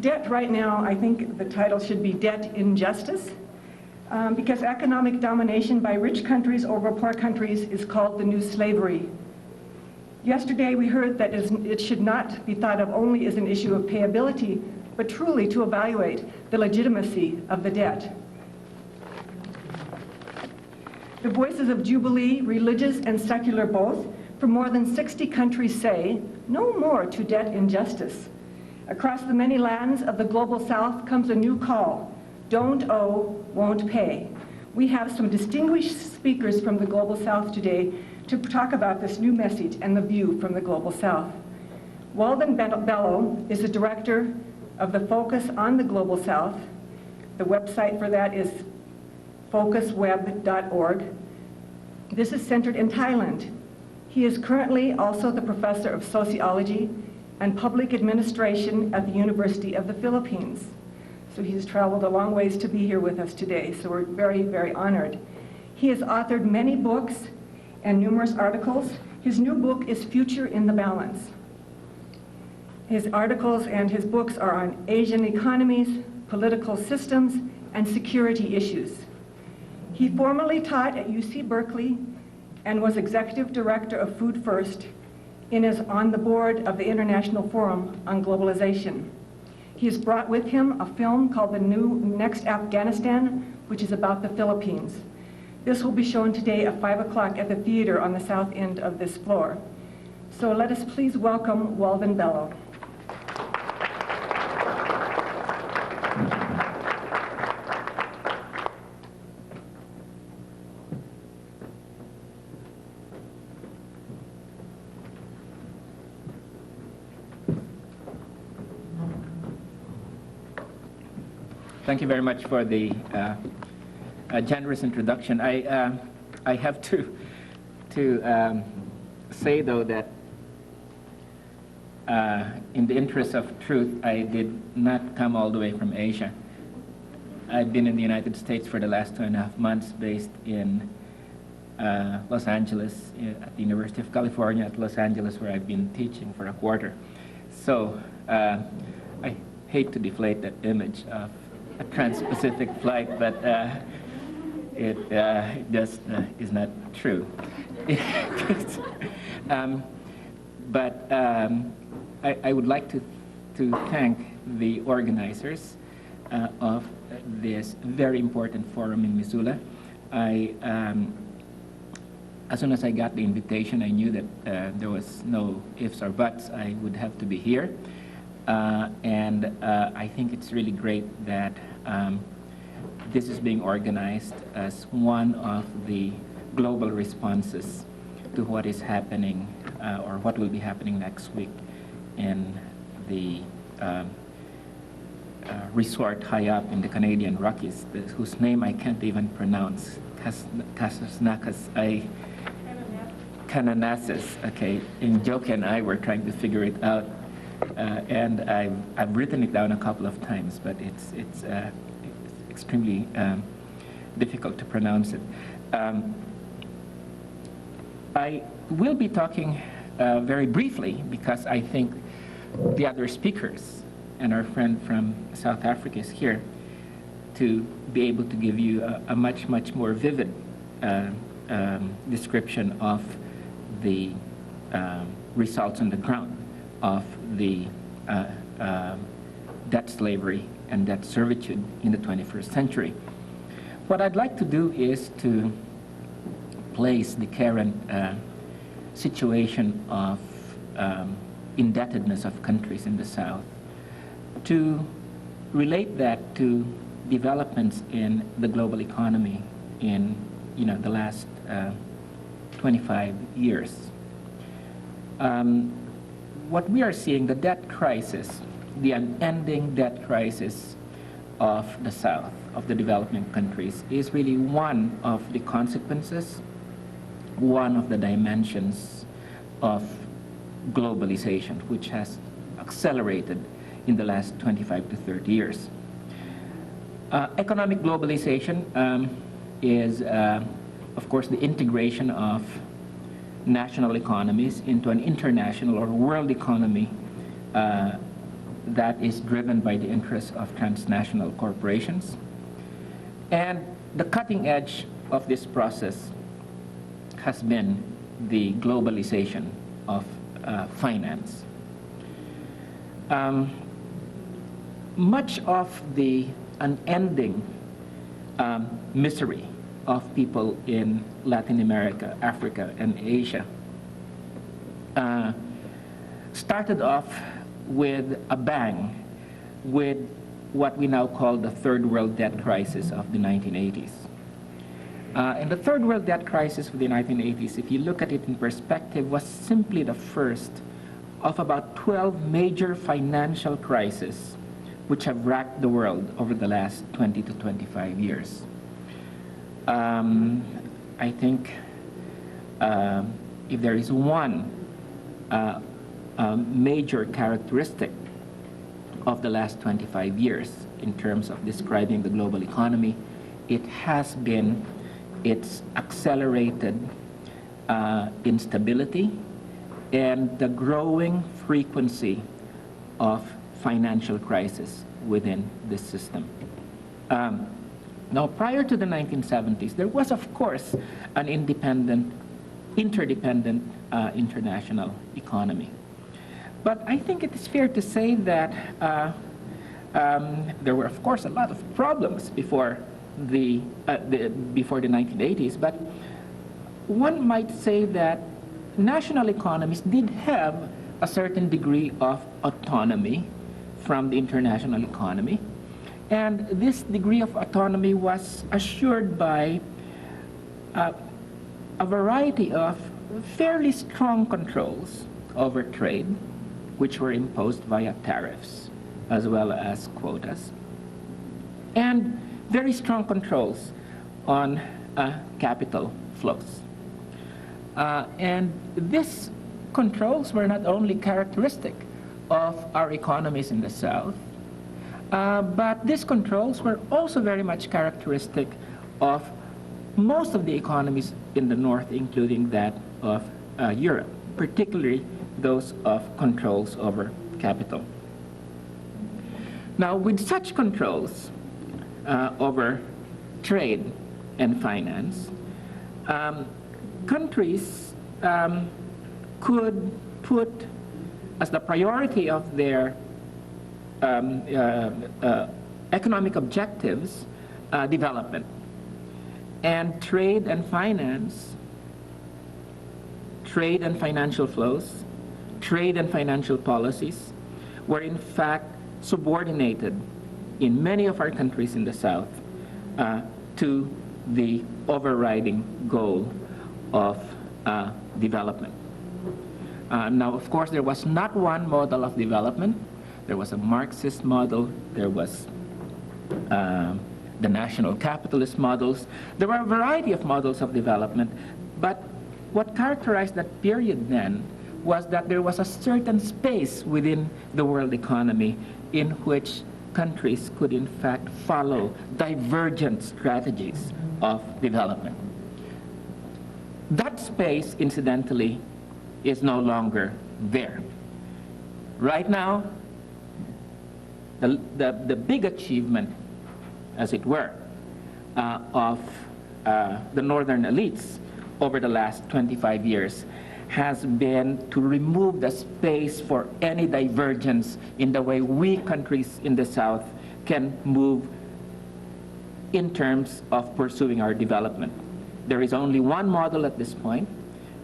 Debt right now, I think the title should be Debt Injustice, because economic domination by rich countries over poor countries is called the new slavery. Yesterday we heard that it should not be thought of only as an issue of payability, but truly to evaluate the legitimacy of the debt. The voices of Jubilee, religious and secular both, from more than 60 countries say, no more to debt injustice. Across the many lands of the global South comes a new call: don't owe, won't pay. We have some distinguished speakers from the global South today to talk about this new message and the view from the global South. Walden Bello is the director of the Focus on the Global South. The website for that is focusweb.org. This is centered in Thailand. He is currently also the professor of sociology and public administration at the University of the Philippines. So he's traveled a long ways to be here with us today, so we're very, very honored. He has authored many books and numerous articles. His new book is Future in the Balance. His articles and his books are on Asian economies, political systems, and security issues. He formerly taught at UC Berkeley and was executive director of Food First and is on the board of the International Forum on Globalization. He has brought with him a film called The Next Afghanistan, which is about the Philippines. This will be shown today at 5 o'clock at the theater on the south end of this floor. So let us please welcome Walden Bello. Thank you very much for the generous introduction. I have to say, though, that in the interest of truth, I did not come all the way from Asia. I've been in the United States for the last 2.5 months, based in Los Angeles, at the University of California at Los Angeles, where I've been teaching for a quarter. So I hate to deflate that image of a trans-Pacific flight, but it just is not true. But I would like to thank the organizers of this very important forum in Missoula. As soon as I got the invitation, I knew that there was no ifs or buts. I would have to be here. And I think it's really great that this is being organized as one of the global responses to what is happening or what will be happening next week in the resort high up in the Canadian Rockies, whose name I can't even pronounce. Kananasis. Okay, and Joke and I were trying to figure it out. And I've written it down a couple of times, but it's extremely difficult to pronounce it. I will be talking very briefly because I think the other speakers and our friend from South Africa is here to be able to give you a much more vivid description of the results on the ground of the debt slavery and debt servitude in the 21st century. What I'd like to do is to place the current situation of indebtedness of countries in the South, to relate that to developments in the global economy in the last 25 years. What we are seeing, the debt crisis, the unending debt crisis of the South, of the developing countries, is really one of the consequences, one of the dimensions of globalization, which has accelerated in the last 25 to 30 years. Economic globalization is, of course, the integration of national economies into an international or world economy that is driven by the interests of transnational corporations. And the cutting edge of this process has been the globalization of finance. Much of the unending misery of people in Latin America, Africa, and Asia started off with a bang with what we now call the third world debt crisis of the 1980s. And the third world debt crisis of the 1980s, if you look at it in perspective, was simply the first of about 12 major financial crises which have racked the world over the last 20 to 25 years. I think if there is one major characteristic of the last 25 years in terms of describing the global economy, it has been its accelerated instability and the growing frequency of financial crisis within this system. Now, prior to the 1970s, there was, of course, an interdependent international economy. But I think it is fair to say that there were, of course, a lot of problems before the 1980s, but one might say that national economies did have a certain degree of autonomy from the international economy. And this degree of autonomy was assured by a variety of fairly strong controls over trade, which were imposed via tariffs as well as quotas, and very strong controls on capital flows. And these controls were not only characteristic of our economies in the South, but these controls were also very much characteristic of most of the economies in the North, including that of Europe, particularly those of controls over capital. Now, with such controls over trade and finance, countries could put as the priority of their economic objectives development. And trade and finance, trade and financial flows, trade and financial policies were in fact subordinated in many of our countries in the South to the overriding goal of development. Now, of course, there was not one model of development. There was a Marxist model. There was the national capitalist models. There were a variety of models of development. But what characterized that period then was that there was a certain space within the world economy in which countries could in fact follow divergent strategies of development. That space, incidentally, is no longer there. Right now, the big achievement, as it were, of the northern elites over the last 25 years has been to remove the space for any divergence in the way we countries in the South can move in terms of pursuing our development. There is only one model at this point.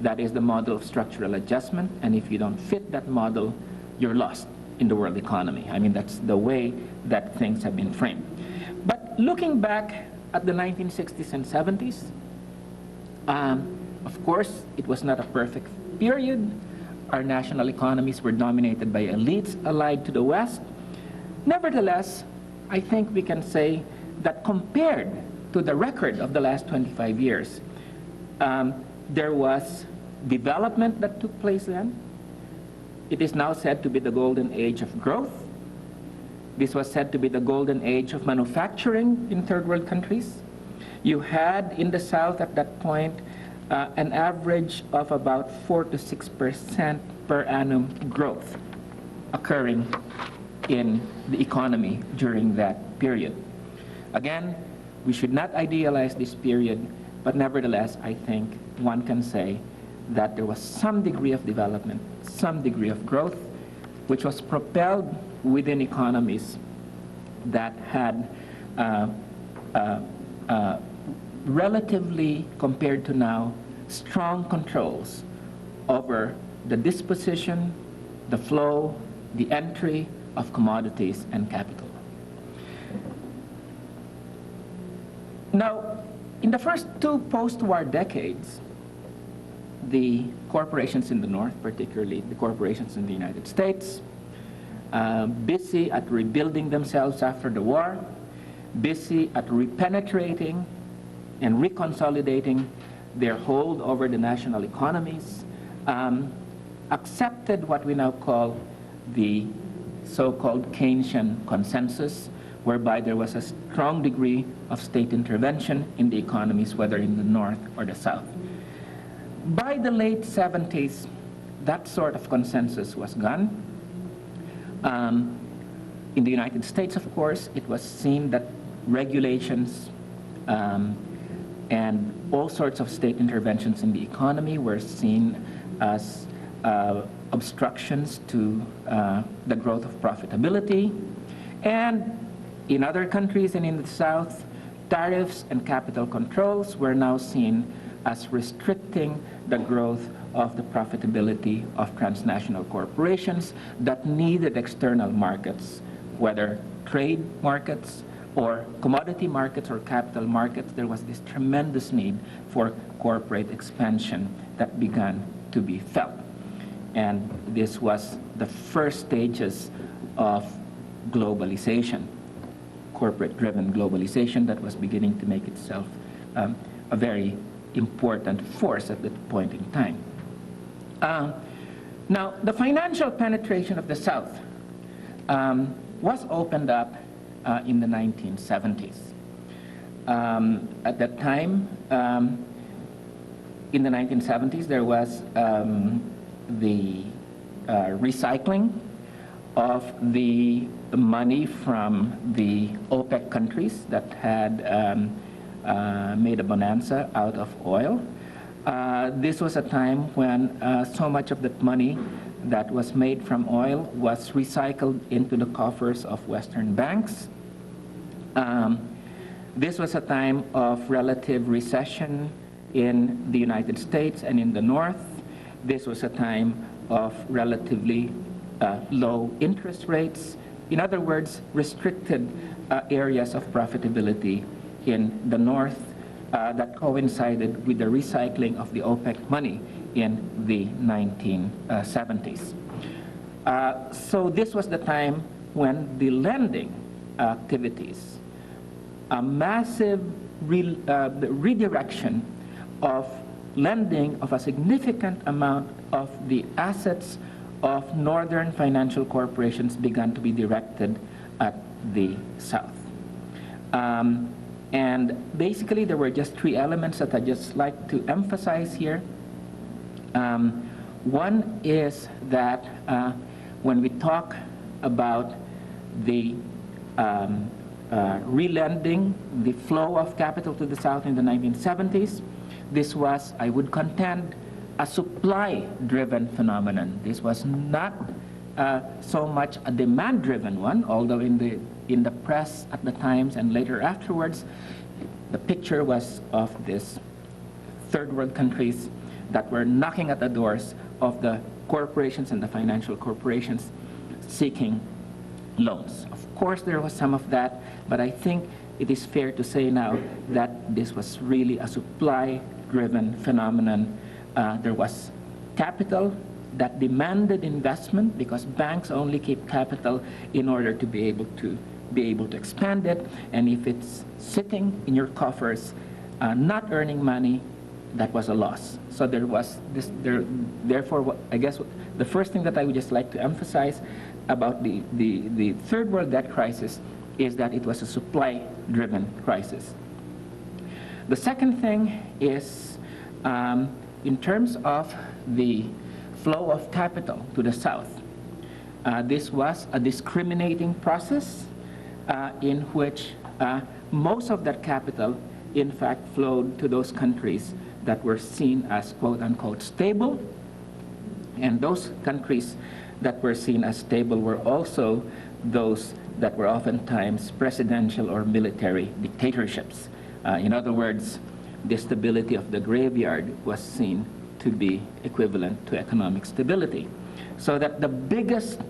That is the model of structural adjustment, and if you don't fit that model, you're lost in the world economy. I mean, that's the way that things have been framed. But looking back at the 1960s and 70s, of course, it was not a perfect period. Our national economies were dominated by elites allied to the West. Nevertheless, I think we can say that compared to the record of the last 25 years, there was development that took place then. It is now said to be the golden age of growth. This was said to be the golden age of manufacturing in third world countries. You had in the South at that point an average of about 4 to 6% per annum growth occurring in the economy during that period. Again, we should not idealize this period, but nevertheless, I think one can say that there was some degree of development, some degree of growth, which was propelled within economies that had relatively, compared to now, strong controls over the disposition, the flow, the entry of commodities and capital. Now, in the first two post-war decades, the corporations in the North, particularly the corporations in the United States, busy at rebuilding themselves after the war, busy at repenetrating and reconsolidating their hold over the national economies, accepted what we now call the so-called Keynesian consensus, whereby there was a strong degree of state intervention in the economies, whether in the North or the South. By the late 70s, that sort of consensus was gone. In the United States, of course, it was seen that regulations and all sorts of state interventions in the economy were seen as obstructions to the growth of profitability. And in other countries and in the South, tariffs and capital controls were now seen as restricting the growth of the profitability of transnational corporations that needed external markets, whether trade markets or commodity markets or capital markets. There was this tremendous need for corporate expansion that began to be felt. And this was the first stages of globalization, corporate-driven globalization that was beginning to make itself a very important force at that point in time. Now, the financial penetration of the South was opened up in the 1970s. At that time, in the 1970s, there was the recycling of the money from the OPEC countries that had made a bonanza out of oil. This was a time when so much of that money that was made from oil was recycled into the coffers of Western banks. This was a time of relative recession in the United States and in the North. This was a time of relatively low interest rates. In other words, restricted areas of profitability in the North that coincided with the recycling of the OPEC money in the 1970s. So this was the time when the lending activities, a massive redirection of lending of a significant amount of the assets of northern financial corporations began to be directed at the South. And basically, there were just three elements that I'd just like to emphasize here. One is that when we talk about the relending, the flow of capital to the South in the 1970s, this was, I would contend, a supply-driven phenomenon. This was not so much a demand-driven one, although in the press at the times and later afterwards, the picture was of this third world countries that were knocking at the doors of the corporations and the financial corporations seeking loans. Of course, there was some of that, but I think it is fair to say now that this was really a supply-driven phenomenon. There was capital that demanded investment because banks only keep capital in order to be able to expand it, and if it's sitting in your coffers, not earning money, that was a loss. So there was this. Therefore, I guess the first thing that I would just like to emphasize about the third world debt crisis is that it was a supply-driven crisis. The second thing is, in terms of the flow of capital to the South, This was a discriminating process in which most of that capital, in fact, flowed to those countries that were seen as quote-unquote stable. And those countries that were seen as stable were also those that were oftentimes presidential or military dictatorships. In other words, the stability of the graveyard was seen to be equivalent to economic stability. So that the biggest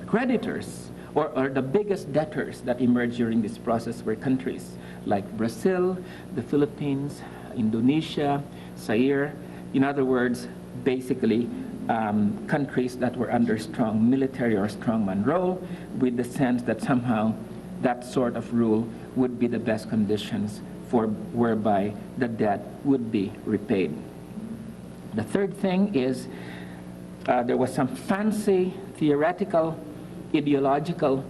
creditors or the biggest debtors that emerged during this process were countries like Brazil, the Philippines, Indonesia, Zaire. In other words, basically countries that were under strong military or strongman rule, with the sense that somehow that sort of rule would be the best conditions for whereby the debt would be repaid. The third thing is there was some fancy theoretical, ideological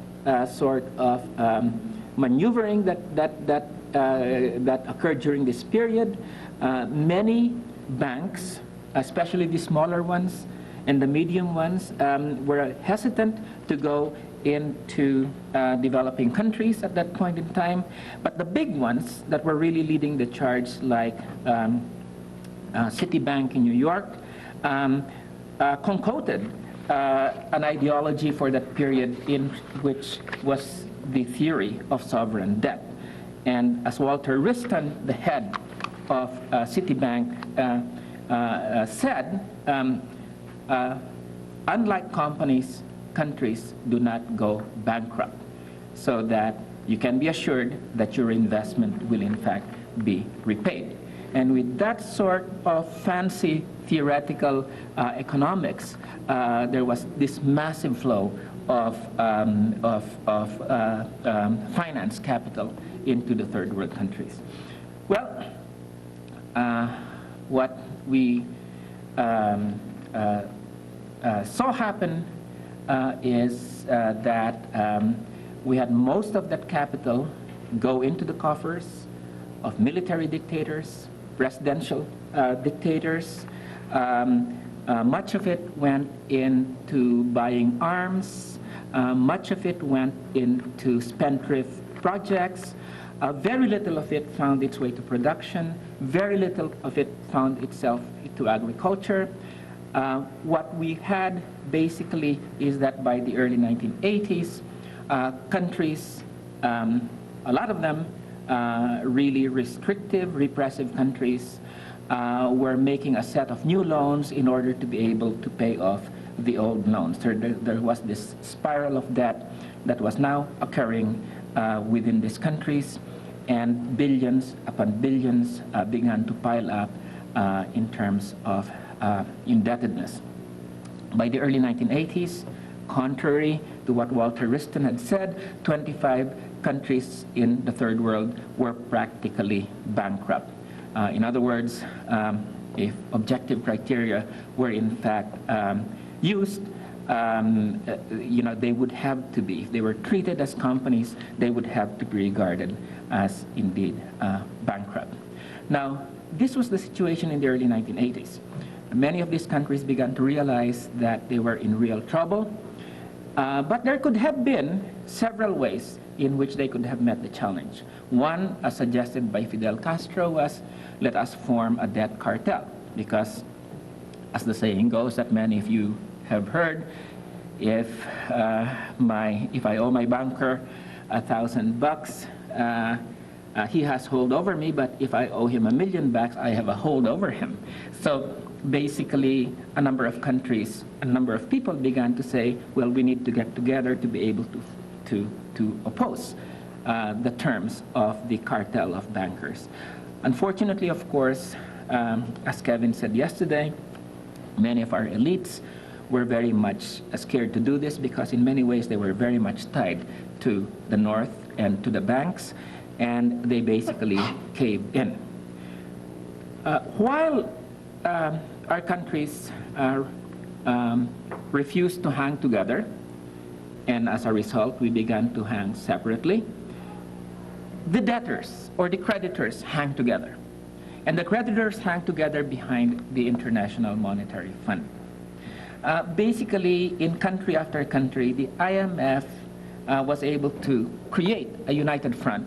sort of maneuvering that occurred during this period. Many banks, especially the smaller ones and the medium ones, were hesitant to go into developing countries at that point in time. But the big ones that were really leading the charge, like Citibank in New York, concocted an ideology for that period in which was the theory of sovereign debt. And as Walter Wriston, the head of Citibank, said, unlike companies, countries do not go bankrupt, so that you can be assured that your investment will in fact be repaid. And with that sort of fancy theoretical economics, there was this massive flow of finance capital into the third world countries. Well, what we saw happen is that we had most of that capital go into the coffers of military dictators, presidential dictators. Much of it went into buying arms. Much of it went into spendthrift projects. Very little of it found its way to production. Very little of it found itself to agriculture. What we had basically is that by the early 1980s, countries, a lot of them really restrictive, repressive countries, were making a set of new loans in order to be able to pay off the old loans. There was this spiral of debt that was now occurring within these countries, and billions upon billions began to pile up in terms of indebtedness. By the early 1980s, contrary to what Walter Wriston had said, 25 countries in the third world were practically bankrupt. In other words, if objective criteria were in fact used, they would have to be, if they were treated as companies, they would have to be regarded as indeed bankrupt. Now, this was the situation in the early 1980s. Many of these countries began to realize that they were in real trouble, but there could have been several ways in which they could have met the challenge. One, as suggested by Fidel Castro, was let us form a debt cartel, because as the saying goes that many of you have heard, if I owe my banker $1,000, he has hold over me, but if I owe him $1 million, I have a hold over him. So basically, a number of countries, a number of people began to say, well, we need to get together to be able to oppose the terms of the cartel of bankers. Unfortunately, of course, as Kevin said yesterday, many of our elites were very much scared to do this, because in many ways they were very much tied to the North and to the banks, and they basically caved in. While our countries refused to hang together, and as a result we began to hang separately, the debtors or the creditors hang together. and the creditors hang together behind the International Monetary Fund. Basically, in country after country, the IMF was able to create a united front,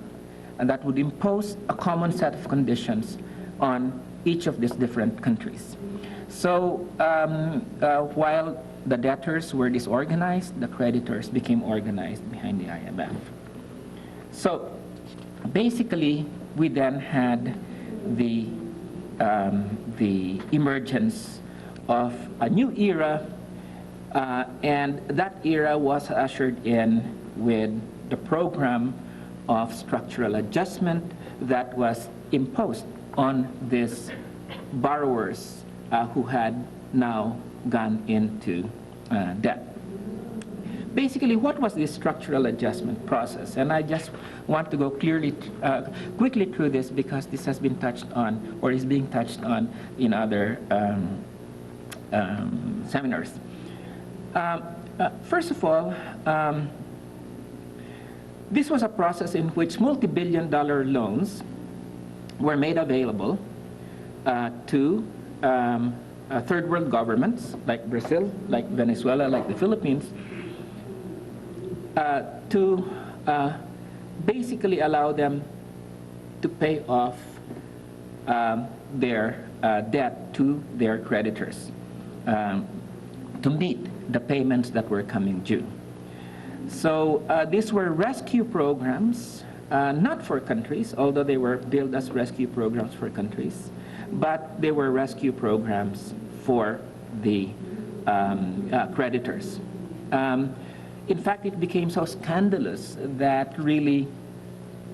and that would impose a common set of conditions on each of these different countries. So while the debtors were disorganized, the creditors became organized behind the IMF. So basically, we then had the emergence of a new era, and that era was ushered in with the program of structural adjustment that was imposed on these borrowers who had now gone into debt. Basically, what was this structural adjustment process? And I just want to go quickly through this because this has been touched on, or is being touched on in other seminars. First of all, this was a process in which multi-billion-dollar loans were made available to third world governments like Brazil, like Venezuela, like the Philippines, to basically allow them to pay off their debt to their creditors, to meet the payments that were coming due. So these were rescue programs, not for countries, although they were billed as rescue programs for countries, but they were rescue programs for the creditors. In fact, it became so scandalous that really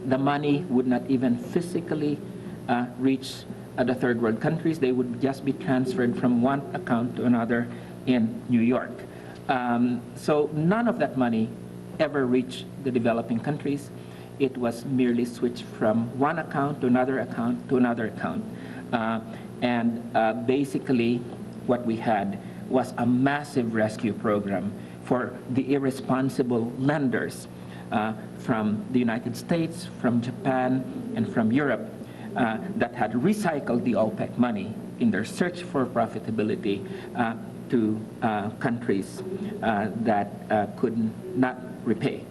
the money would not even physically reach the third world countries. They would just be transferred from one account to another in New York. So none of that money ever reached the developing countries. It was merely switched from one account to another account to another account. Basically, what we had was a massive rescue program for the irresponsible lenders from the United States, from Japan, and from Europe that had recycled the OPEC money in their search for profitability to countries that could not repay.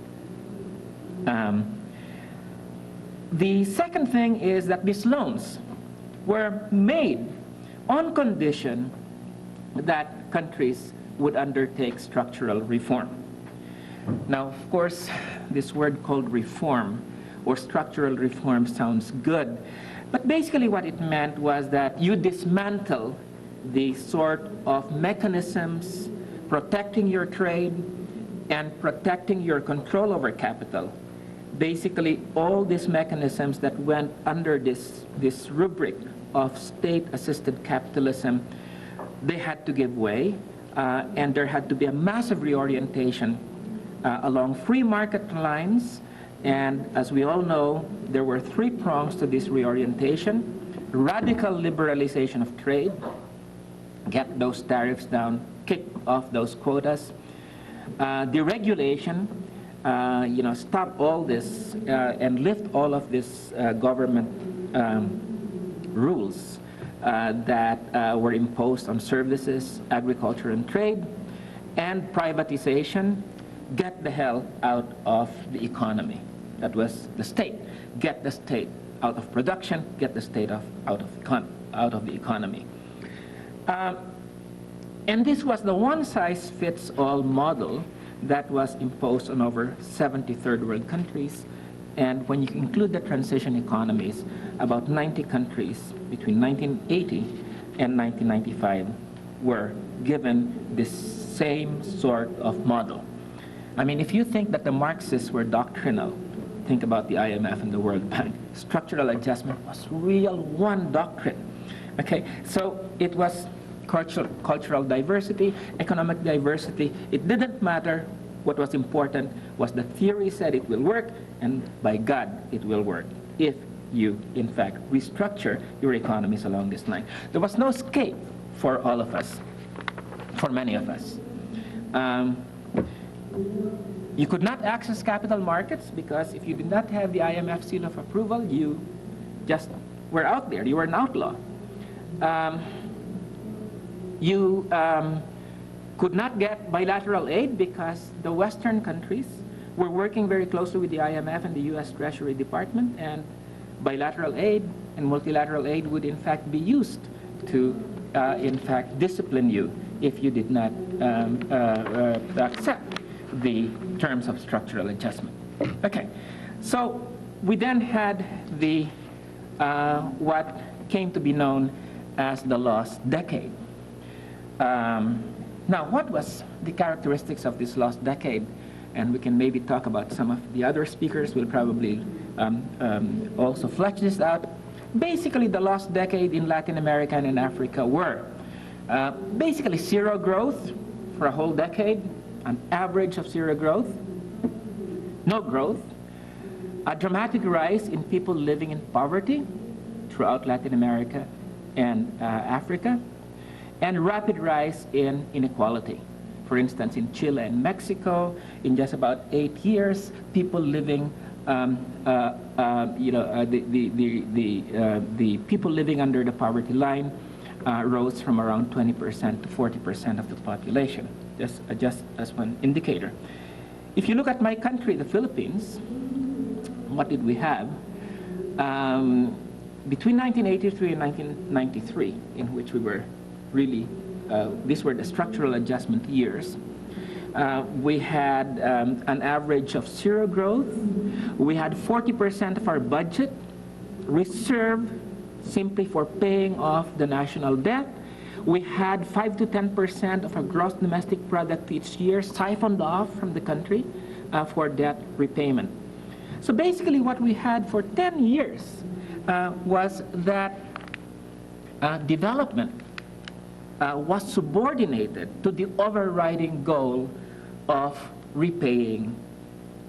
The second thing is that these loans were made on condition that countries would undertake structural reform. Now, of course, this word called reform or structural reform sounds good, but basically what it meant was that you dismantle the sort of mechanisms protecting your trade and protecting your control over capital. Basically, all these mechanisms that went under this rubric of state-assisted capitalism, they had to give way, and there had to be a massive reorientation along free market lines. And as we all know, there were three prongs to this reorientation: radical liberalization of trade, get those tariffs down, kick off those quotas, deregulation, stop all this and lift all of this government rules that were imposed on services, agriculture, and trade, and privatization, get the hell out of the economy. That was the state. Get the state out of production, get the state out of the economy. And this was the one-size-fits-all model that was imposed on over 70 third-world countries. And when you include the transition economies, about 90 countries between 1980 and 1995 were given this same sort of model. I mean, if you think that the Marxists were doctrinal, think about the IMF and the World Bank. Structural adjustment was real one doctrine. Okay, so it was cultural diversity, economic diversity. It didn't matter. What was important was the theory said it will work, and by God, it will work if you, in fact, restructure your economies along this line. There was no escape for all of us, for many of us. You could not access capital markets because if you did not have the IMF seal of approval, you just were out there. You were an outlaw. You could not get bilateral aid because the Western countries were working very closely with the IMF and the U.S. Treasury Department, and bilateral aid and multilateral aid would in fact be used to in fact discipline you if you did not accept the terms of structural adjustment. Okay, so we then had the what came to be known as the lost decade. Now, what was the characteristics of this lost decade? And we can maybe talk about some of the other speakers will probably also flesh this out. Basically, the lost decade in Latin America and in Africa were basically zero growth for a whole decade, an average of zero growth, no growth, a dramatic rise in people living in poverty throughout Latin America and Africa, and rapid rise in inequality. For instance, in Chile and Mexico, in just about 8 years, people living, the people living under the poverty line rose from around 20% to 40% of the population, just as one indicator. If you look at my country, the Philippines, what did we have? Between 1983 and 1993, in which we were really, these were the structural adjustment years, we had an average of zero growth. We had 40% of our budget reserved simply for paying off the national debt. We had 5 to 10% of our gross domestic product each year siphoned off from the country for debt repayment. So basically what we had for 10 years was that development was subordinated to the overriding goal of repaying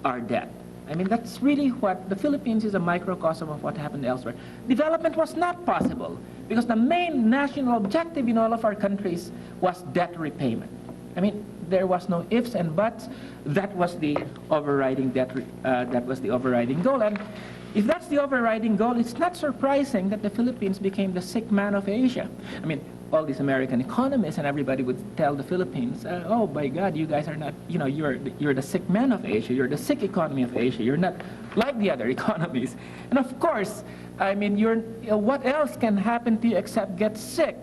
our debt. I mean, that's really what the Philippines is, a microcosm of what happened elsewhere. Development was not possible because the main national objective in all of our countries was debt repayment. I mean, there was no ifs and buts. That was the overriding that was the overriding goal. And if that's the overriding goal, it's not surprising that the Philippines became the sick man of Asia. I mean, all these American economists and everybody would tell the Philippines, oh, by God, you guys are not, you're the sick man of Asia. You're the sick economy of Asia. You're not like the other economies. And of course, I mean, what else can happen to you except get sick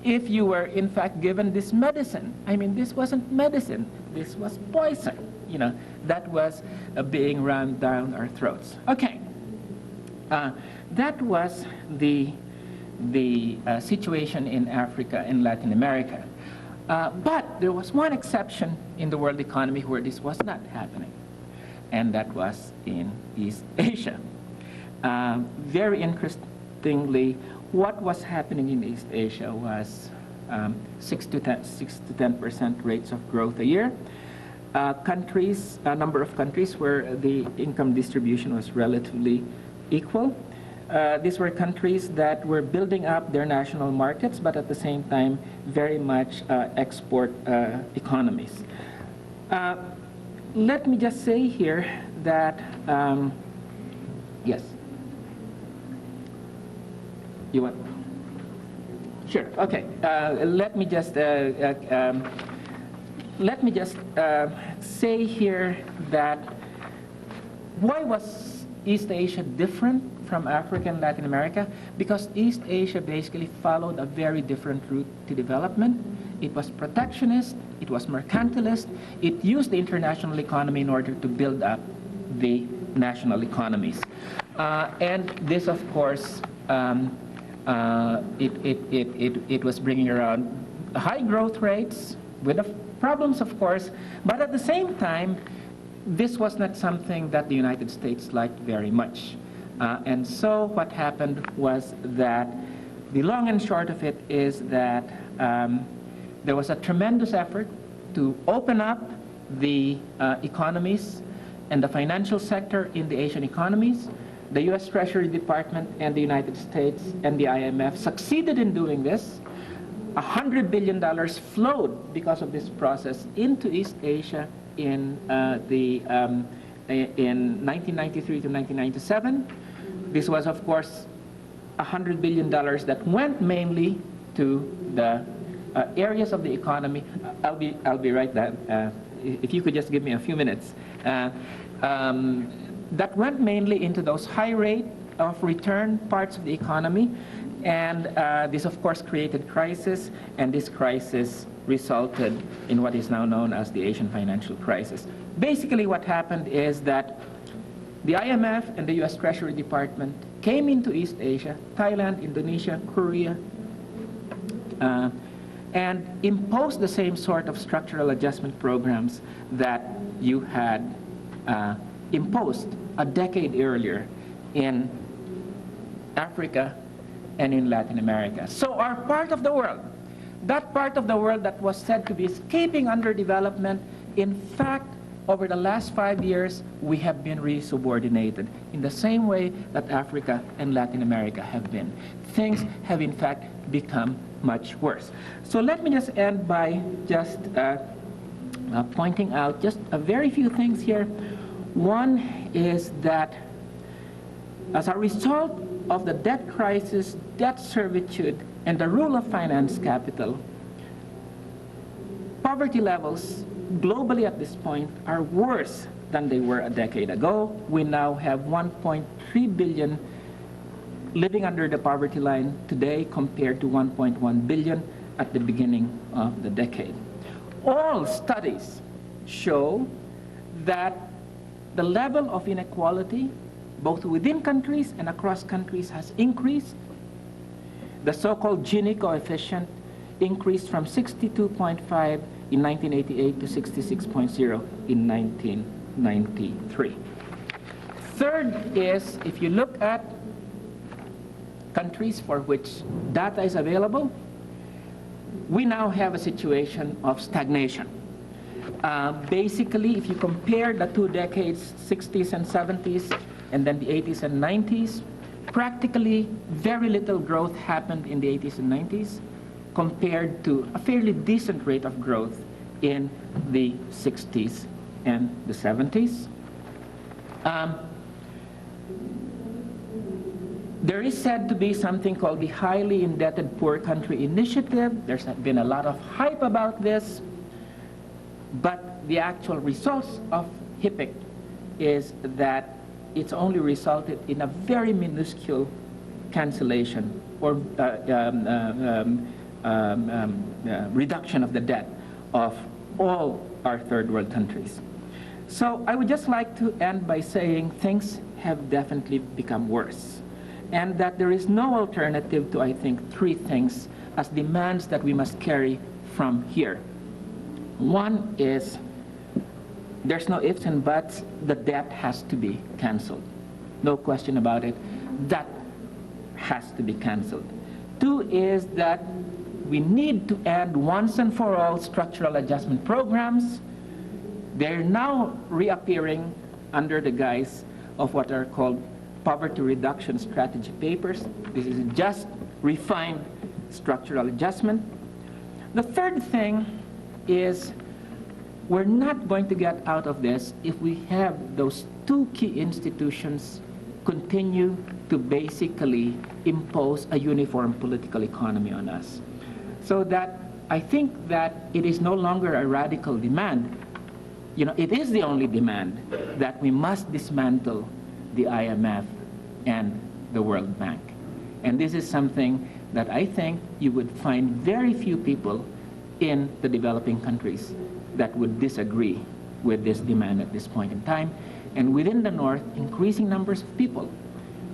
if you were, in fact, given this medicine? I mean, this wasn't medicine. This was poison. That was being rammed down our throats. Okay. That was the situation in Africa and Latin America. But there was one exception in the world economy where this was not happening, and that was in East Asia. Very interestingly, what was happening in East Asia was 6 to 10% rates of growth a year. A number of countries where the income distribution was relatively equal. These were countries that were building up their national markets, but at the same time, very much export economies. Let me just say here that, yes. You want? Sure. Okay. Let me just say here that why was East Asia different from Africa and Latin America? Because East Asia basically followed a very different route to development. It was protectionist, it was mercantilist, it used the international economy in order to build up the national economies. And this, of course, it was bringing around high growth rates with the problems, of course, but at the same time, this was not something that the United States liked very much. And so what happened was that the long and short of it is that there was a tremendous effort to open up the economies and the financial sector in the Asian economies. The U.S. Treasury Department and the United States and the IMF succeeded in doing this. $100 billion flowed because of this process into East Asia in 1993 to 1997. This was, of course, $100 billion that went mainly to the areas of the economy. I'll be right back. If you could just give me a few minutes. That went mainly into those high rate of return parts of the economy, and this of course created crisis, and this crisis resulted in what is now known as the Asian financial crisis. Basically what happened is that the IMF and the US Treasury Department came into East Asia, Thailand, Indonesia, Korea, and imposed the same sort of structural adjustment programs that you had imposed a decade earlier in Africa and in Latin America. So our part of the world, that part of the world that was said to be escaping underdevelopment, in fact, over the last 5 years, we have been resubordinated in the same way that Africa and Latin America have been. Things have in fact become much worse. So let me just end by just pointing out just a very few things here. One is that as a result of the debt crisis, debt servitude, and the rule of finance capital, poverty levels globally at this point are worse than they were a decade ago. We now have 1.3 billion living under the poverty line today compared to 1.1 billion at the beginning of the decade. All studies show that the level of inequality, both within countries and across countries, has increased. The so-called Gini coefficient increased from 62.5 in 1988 to 66.0 in 1993. Third is, if you look at countries for which data is available, we now have a situation of stagnation. Basically, if you compare the two decades, 60s and 70s, and then the 80s and 90s, practically very little growth happened in the 80s and 90s compared to a fairly decent rate of growth in the 60s and the 70s. There is said to be something called the Highly Indebted Poor Country Initiative. There's been a lot of hype about this, but the actual results of HIPIC is that it's only resulted in a very minuscule cancellation or reduction of the debt of all our third world countries. So I would just like to end by saying things have definitely become worse, and that there is no alternative to, I think, three things as demands that we must carry from here. One is, there's no ifs and buts, the debt has to be canceled. No question about it, that has to be canceled. Two is that we need to end once and for all structural adjustment programs. They're now reappearing under the guise of what are called poverty reduction strategy papers. This is just refined structural adjustment. The third thing is, we're not going to get out of this if we have those two key institutions continue to basically impose a uniform political economy on us. So that I think that it is no longer a radical demand. You know, it is the only demand that we must dismantle the IMF and the World Bank. And this is something that I think you would find very few people in the developing countries that would disagree with this demand at this point in time. And within the North, increasing numbers of people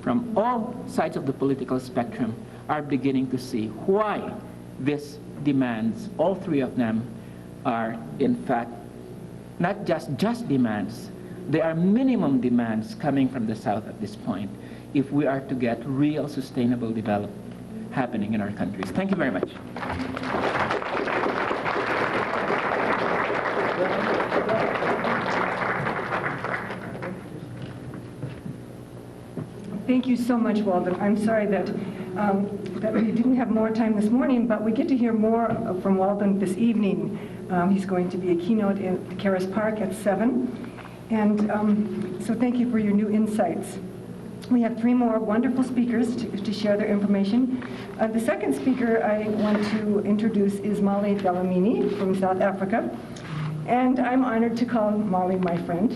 from all sides of the political spectrum are beginning to see why these demands, all three of them, are in fact not just demands, they are minimum demands coming from the South at this point if we are to get real sustainable development happening in our countries. Thank you very much. Thank you so much, Walden. I'm sorry that we didn't have more time this morning, but we get to hear more from Walden this evening. He's going to be a keynote in Caras Park at 7. And so thank you for your new insights. We have 3 more wonderful speakers to share their information. The second speaker I want to introduce is Molly Dhlamini from South Africa. And I'm honored to call Molly my friend.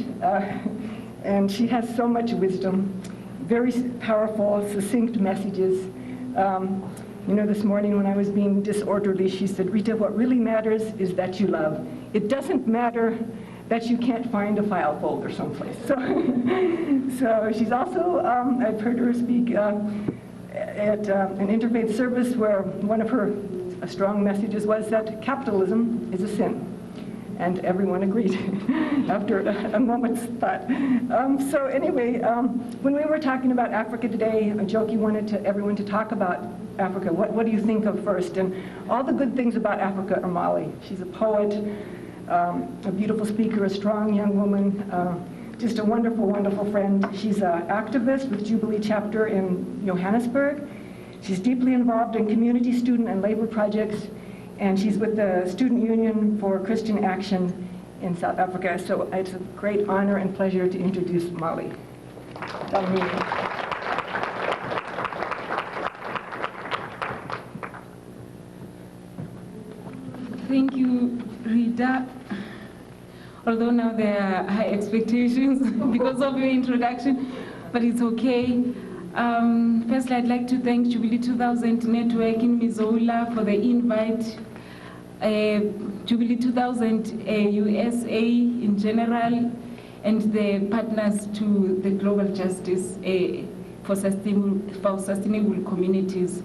And she has so much wisdom, very powerful, succinct messages. You know, this morning when I was being disorderly, she said, Rita, what really matters is that you love. It doesn't matter that you can't find a file folder someplace. So she's also, I've heard her speak at an interfaith service where one of her strong messages was that capitalism is a sin. And everyone agreed after a moment's thought. So anyway, when we were talking about Africa today, Joki wanted everyone to talk about Africa. What do you think of first? And all the good things about Africa are Molly. She's a poet, a beautiful speaker, a strong young woman, just a wonderful, wonderful friend. She's an activist with Jubilee chapter in Johannesburg. She's deeply involved in community, student, and labor projects. And she's with the Student Union for Christian Action in South Africa. So it's a great honor and pleasure to introduce Molly Dhlamini. Thank you, Rita. Although now there are high expectations because of your introduction, but it's okay. Firstly, I'd like to thank Jubilee 2000 Network in Missoula for the invite. Jubilee 2000 USA in general, and the partners to the global justice for sustainable communities.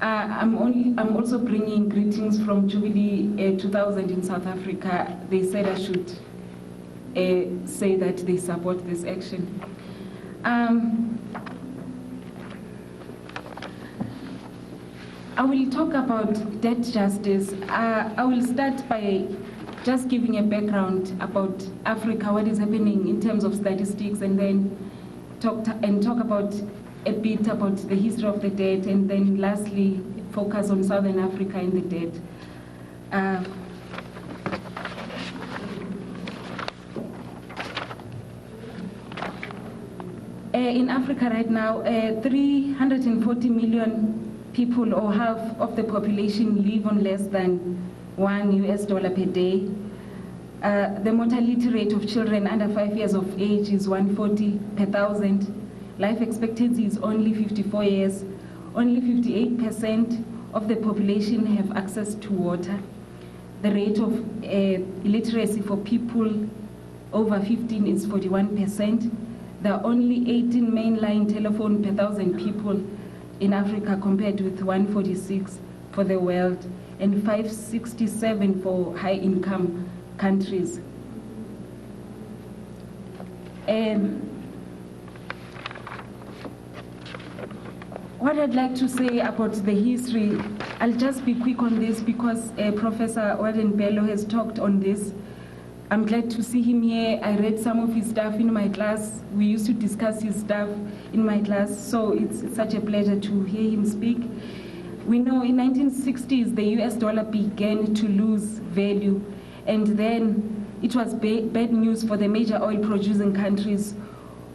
I'm also bringing greetings from Jubilee 2000 in South Africa. They said I should say that they support this action. I will talk about debt justice. I will start by just giving a background about Africa, what is happening in terms of statistics, and then talk about a bit about the history of the debt, and then lastly focus on Southern Africa and the debt. In Africa right now, 340 million people, or half of the population, live on less than $1 per day. The mortality rate of children under 5 years of age is 140 per thousand. Life expectancy is only 54 years. Only 58% of the population have access to water. The rate of illiteracy for people over 15 is 41%. There are only 18 mainline telephone per thousand people in Africa, compared with 146 for the world and 567 for high-income countries. What I'd like to say about the history, I'll just be quick on this because Professor Walden Bello has talked on this. I'm glad to see him here. I read some of his stuff in my class. We used to discuss his stuff in my class, so it's such a pleasure to hear him speak. We know in 1960s, the US dollar began to lose value, and then it was bad news for the major oil producing countries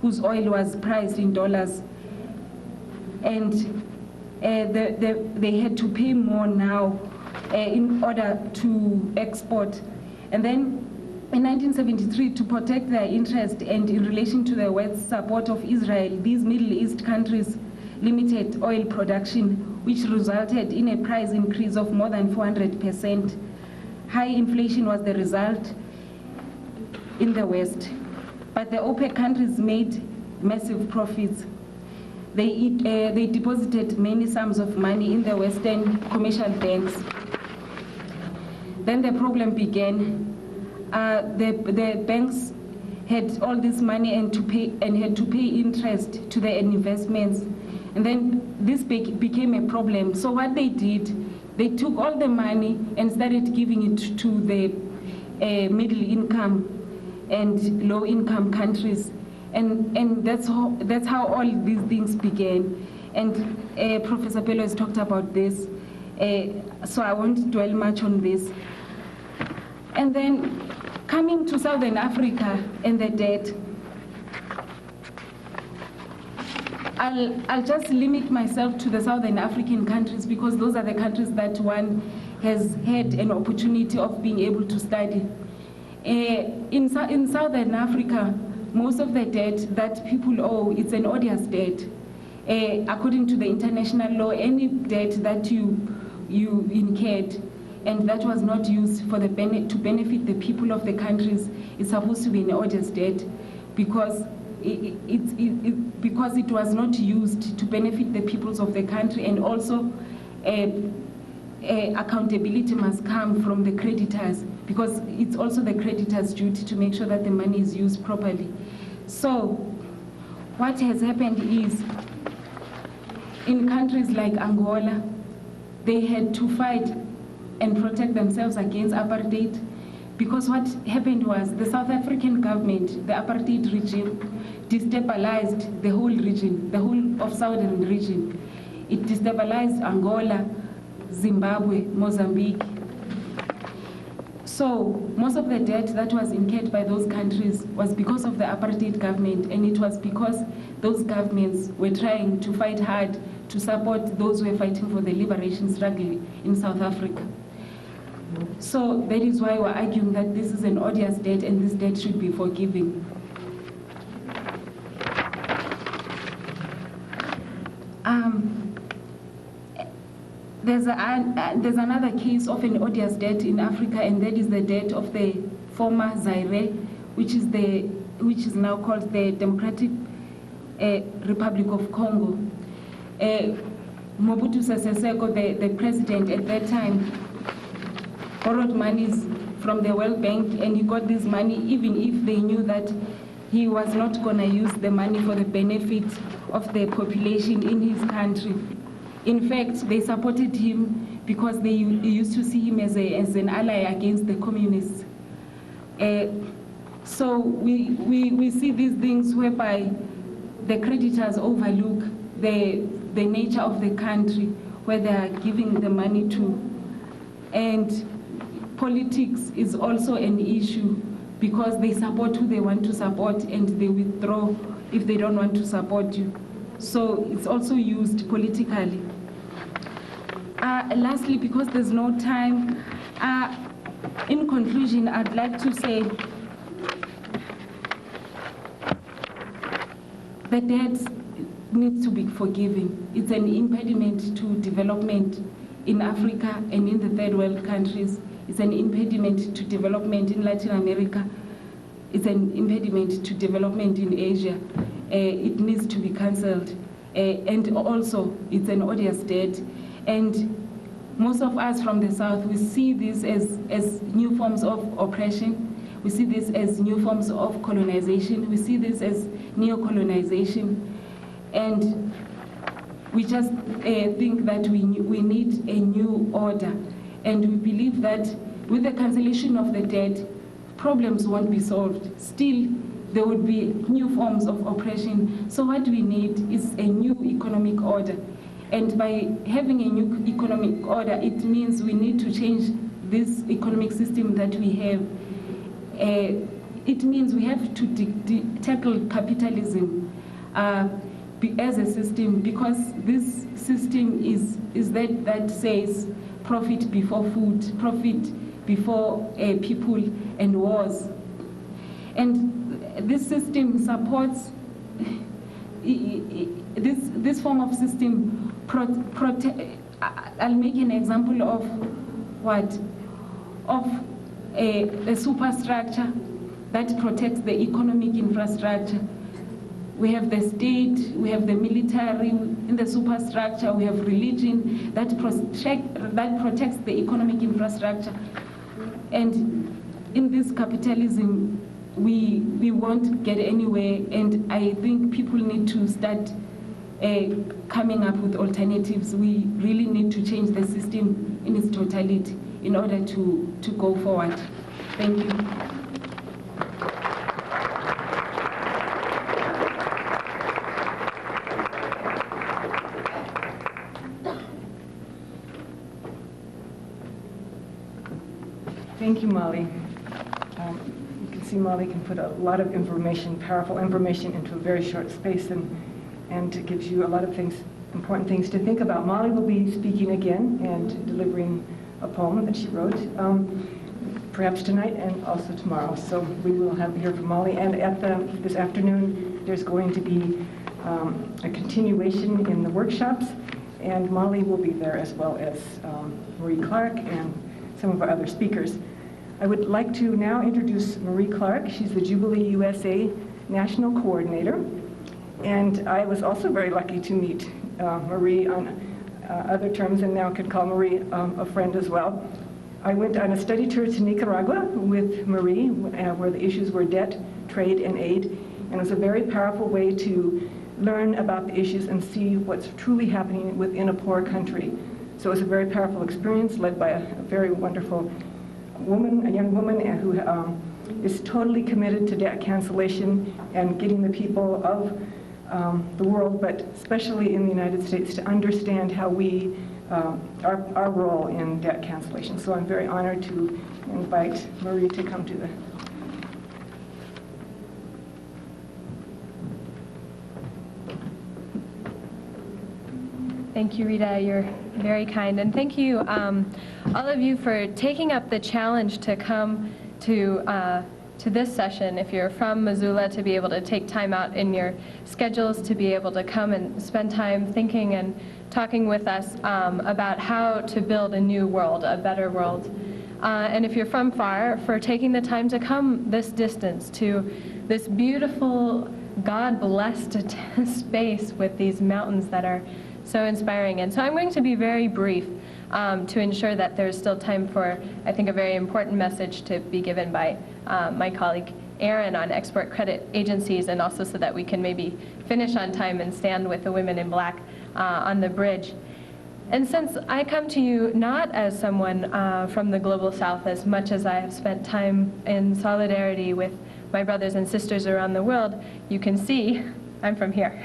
whose oil was priced in dollars. And they had to pay more now in order to export. And then in 1973, to protect their interest and in relation to the West's support of Israel, these Middle East countries limited oil production, which resulted in a price increase of more than 400%. High inflation was the result in the West. But the OPEC countries made massive profits. They deposited many sums of money in the Western commercial banks. Then the problem began. The banks had all this money and had to pay interest to their investments, and then this became a problem. So what they did, they took all the money and started giving it to the middle income and low income countries, and that's how all these things began. And Professor Bello has talked about this, so I won't dwell much on this. And then coming to Southern Africa and the debt. I'll just limit myself to the Southern African countries because those are the countries that one has had an opportunity of being able to study. In Southern Africa, most of the debt that people owe, it's an odious debt. According to the international law, any debt that you incurred and that was not used for to benefit the people of the countries is supposed to be an odious debt because because it was not used to benefit the peoples of the country, and also accountability must come from the creditors because it's also the creditors' duty to make sure that the money is used properly. So what has happened is in countries like Angola, they had to fight and protect themselves against apartheid because what happened was the South African government, the apartheid regime, destabilized the whole region, the whole of southern region. It destabilized Angola, Zimbabwe, Mozambique. So most of the debt that was incurred by those countries was because of the apartheid government, and it was because those governments were trying to fight hard to support those who were fighting for the liberation struggle in South Africa. So that is why we're arguing that this is an odious debt and this debt should be forgiven. There's another case of an odious debt in Africa, and that is the debt of the former Zaire, which is now called the Democratic Republic of Congo. Mobutu Sese Seko, the president at that time, borrowed monies from the World Bank, and he got this money even if they knew that he was not going to use the money for the benefit of the population in his country. In fact, they supported him because they used to see him as an ally against the communists. So we see these things whereby the creditors overlook the nature of the country where they are giving the money to. And politics is also an issue because they support who they want to support and they withdraw if they don't want to support you. So it's also used politically. Lastly, because there's no time, in conclusion, I'd like to say the debt needs to be forgiven. It's an impediment to development in Africa and in the third world countries. It's an impediment to development in Latin America. It's an impediment to development in Asia. It needs to be cancelled. And also, it's an odious debt. And most of us from the South, we see this as new forms of oppression. We see this as new forms of colonization. We see this as neo-colonization. And we just think that we need a new order. And we believe that with the cancellation of the debt, problems won't be solved. Still, there would be new forms of oppression. So what we need is a new economic order. And by having a new economic order, it means we need to change this economic system that we have. It means we have to tackle capitalism as a system, because this system is that says profit before food, profit before people and wars. And this system supports, this form of system, I'll make an example of what? Of a superstructure that protects the economic infrastructure. We have the state, we have the military. In the superstructure, we have religion that protects the economic infrastructure. And in this capitalism, we won't get anywhere, and I think people need to start coming up with alternatives. We really need to change the system in its totality in order to go forward. Thank you. Thank you, Molly. You can see Molly can put a lot of information, powerful information, into a very short space, and and it gives you a lot of things, important things to think about. Molly will be speaking again and delivering a poem that she wrote, perhaps tonight and also tomorrow. So we will hear from Molly. And this afternoon, there's going to be a continuation in the workshops, and Molly will be there as well as Marie Clarke and some of our other speakers. I would like to now introduce Marie Clarke. She's the Jubilee USA National Coordinator, and I was also very lucky to meet Marie on other terms, and now can call Marie a friend as well. I went on a study tour to Nicaragua with Marie, where the issues were debt, trade, and aid, and it was a very powerful way to learn about the issues and see what's truly happening within a poor country. So it was a very powerful experience led by a very wonderful woman, a young woman who is totally committed to debt cancellation and getting the people of the world, but especially in the United States, to understand how we, our role in debt cancellation. So I'm very honored to invite Marie to come to the Thank you, Rita. You're very kind. And thank you, all of you, for taking up the challenge to come to this session. If you're from Missoula, to be able to take time out in your schedules to be able to come and spend time thinking and talking with us about how to build a new world, a better world. And if you're from far, for taking the time to come this distance to this beautiful, God-blessed space with these mountains that are so inspiring. And so I'm going to be very brief to ensure that there's still time for, I think, a very important message to be given by my colleague Aaron on export credit agencies, and also so that we can maybe finish on time and stand with the women in black on the bridge. And since I come to you not as someone from the Global South, as much as I have spent time in solidarity with my brothers and sisters around the world, you can see I'm from here,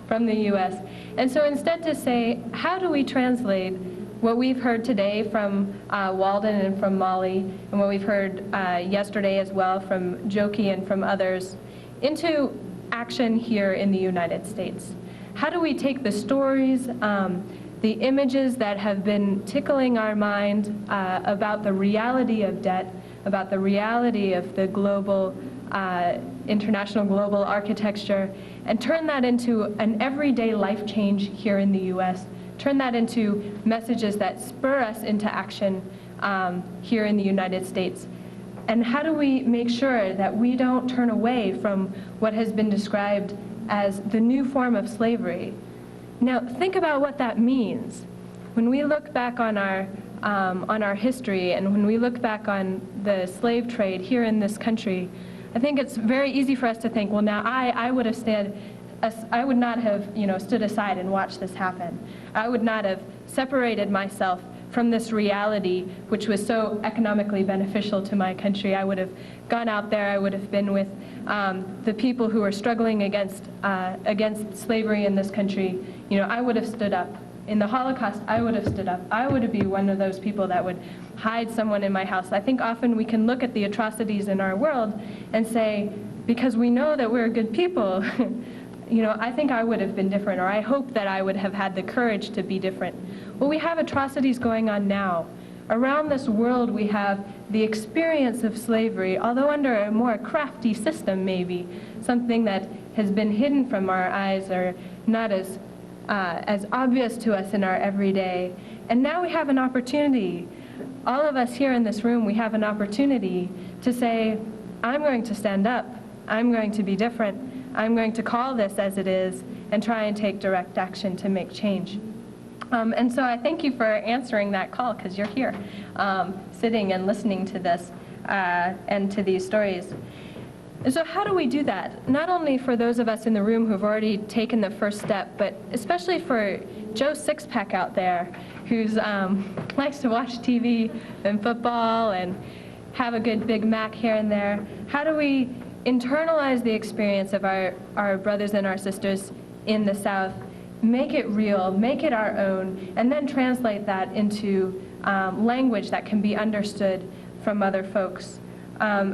from the US. And so instead to say, how do we translate what we've heard today from Walden and from Molly, and what we've heard yesterday as well from Joki and from others, into action here in the United States? How do we take the stories, the images that have been tickling our mind about the reality of debt, about the reality of the global, international global architecture, and turn that into an everyday life change here in the US, turn that into messages that spur us into action here in the United States? And how do we make sure that we don't turn away from what has been described as the new form of slavery? Now, think about what that means. When we look back on our history, and when we look back on the slave trade here in this country, I think it's very easy for us to think, well, now I would not have, stood aside and watched this happen. I would not have separated myself from this reality, which was so economically beneficial to my country. I would have gone out there. I would have been with the people who are struggling against slavery in this country. I would have stood up. In the Holocaust, I would have stood up. I would be one of those people that would hide someone in my house. I think often we can look at the atrocities in our world and say, because we know that we're good people, I think I would have been different, or I hope that I would have had the courage to be different. Well, we have atrocities going on now. Around this world, we have the experience of slavery, although under a more crafty system, maybe, something that has been hidden from our eyes, or not as obvious to us in our everyday. And now we have an opportunity. All of us here in this room, we have an opportunity to say, I'm going to stand up. I'm going to be different. I'm going to call this as it is and try and take direct action to make change. And so I thank you for answering that call, because you're here, sitting and listening to this and to these stories. And so how do we do that? Not only for those of us in the room who've already taken the first step, but especially for Joe Sixpack out there, who's likes to watch TV and football and have a good Big Mac here and there. How do we internalize the experience of our brothers and our sisters in the South, make it real, make it our own, and then translate that into language that can be understood from other folks?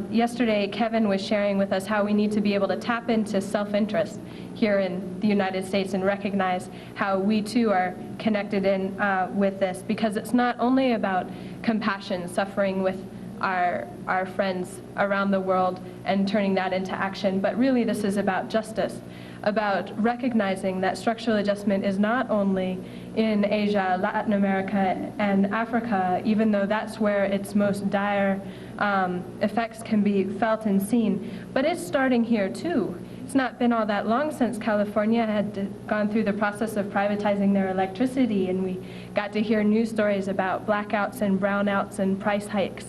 Yesterday, Kevin was sharing with us how we need to be able to tap into self-interest here in the United States and recognize how we too are connected in with this, because it's not only about compassion, suffering with our friends around the world and turning that into action, but really this is about justice, about recognizing that structural adjustment is not only in Asia, Latin America, and Africa, even though that's where its most dire effects can be felt and seen, but it's starting here too. It's not been all that long since California had gone through the process of privatizing their electricity, and we got to hear news stories about blackouts and brownouts and price hikes.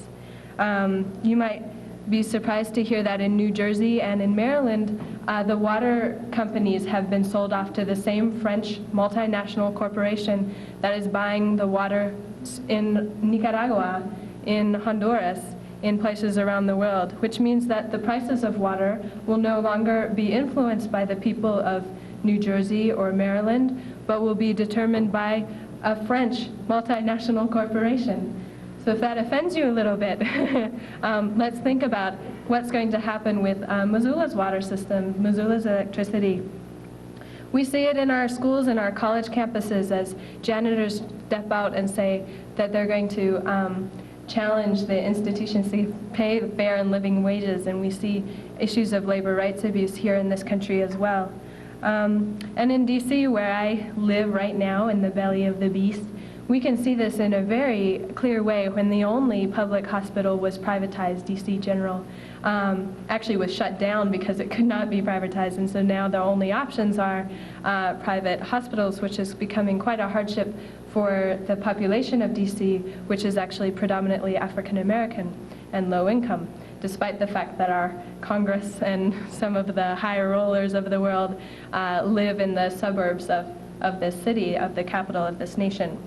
You might be surprised to hear that in New Jersey and in Maryland, the water companies have been sold off to the same French multinational corporation that is buying the water in Nicaragua, in Honduras, in places around the world, which means that the prices of water will no longer be influenced by the people of New Jersey or Maryland, but will be determined by a French multinational corporation. So if that offends you a little bit, let's think about what's going to happen with Missoula's water system, Missoula's electricity. We see it in our schools and our college campuses as janitors step out and say that they're going to challenge the institutions to pay fair and living wages, and we see issues of labor rights abuse here in this country as well. And in DC, where I live right now in the belly of the beast, we can see this in a very clear way when the only public hospital was privatized, DC General. Actually was shut down because it could not be privatized, and so now the only options are private hospitals, which is becoming quite a hardship for the population of DC, which is actually predominantly African American and low income, despite the fact that our Congress and some of the higher rollers of the world live in the suburbs of this city, of the capital of this nation.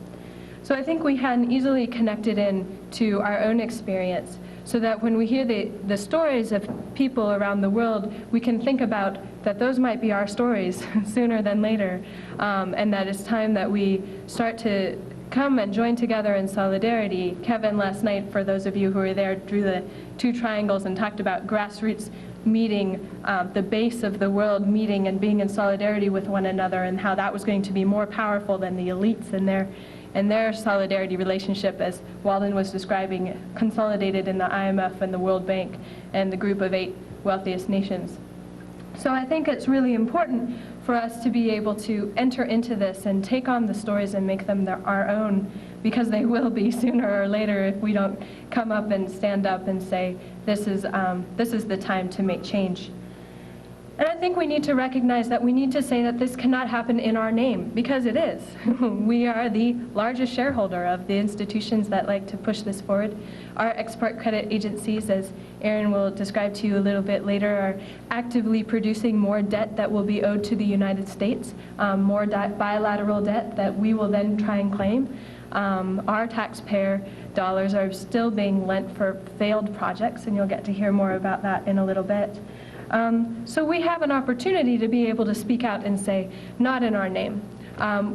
So I think we can easily connect it in to our own experience, so that when we hear the stories of people around the world, we can think about that those might be our stories sooner than later, and that it's time that we start to come and join together in solidarity. Kevin last night, for those of you who were there, drew the two triangles and talked about grassroots meeting, the base of the world meeting and being in solidarity with one another, and how that was going to be more powerful than the elites and their solidarity relationship, as Walden was describing, consolidated in the IMF and the World Bank and the group of 8 wealthiest nations. So I think it's really important for us to be able to enter into this and take on the stories and make them our own, because they will be sooner or later if we don't come up and stand up and say, this is the time to make change. And I think we need to recognize that we need to say that this cannot happen in our name, because it is. We are the largest shareholder of the institutions that like to push this forward. Our export credit agencies, as Aaron will describe to you a little bit later, are actively producing more debt that will be owed to the United States, more bilateral debt that we will then try and claim. Our taxpayer dollars are still being lent for failed projects, and you'll get to hear more about that in a little bit. So we have an opportunity to be able to speak out and say, not in our name.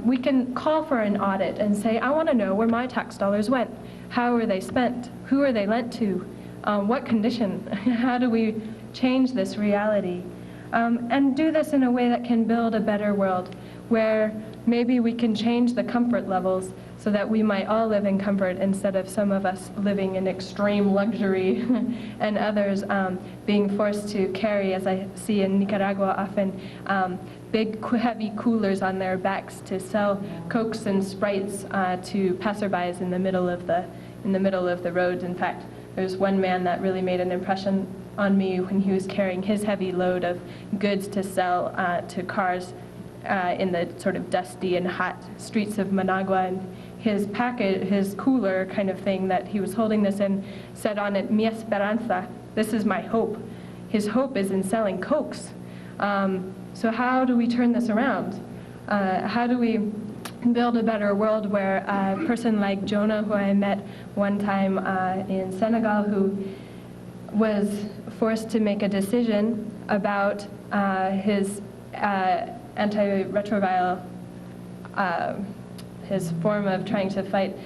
We can call for an audit and say, I want to know where my tax dollars went. How were they spent? Who are they lent to? What condition? How do we change this reality? And do this in a way that can build a better world, where maybe we can change the comfort levels so that we might all live in comfort instead of some of us living in extreme luxury and others being forced to carry, as I see in Nicaragua often, big heavy coolers on their backs to sell Cokes and Sprites to passerbys in the middle of the roads. In fact, there's one man that really made an impression on me when he was carrying his heavy load of goods to sell to cars in the sort of dusty and hot streets of Managua, and his packet, his cooler kind of thing that he was holding this in, said on it, "Mi esperanza," this is my hope. His hope is in selling Cokes. So how do we turn this around? How do we build a better world where a person like Jonah, who I met one time in Senegal, who was forced to make a decision about his antiretroviral, his form of trying to fight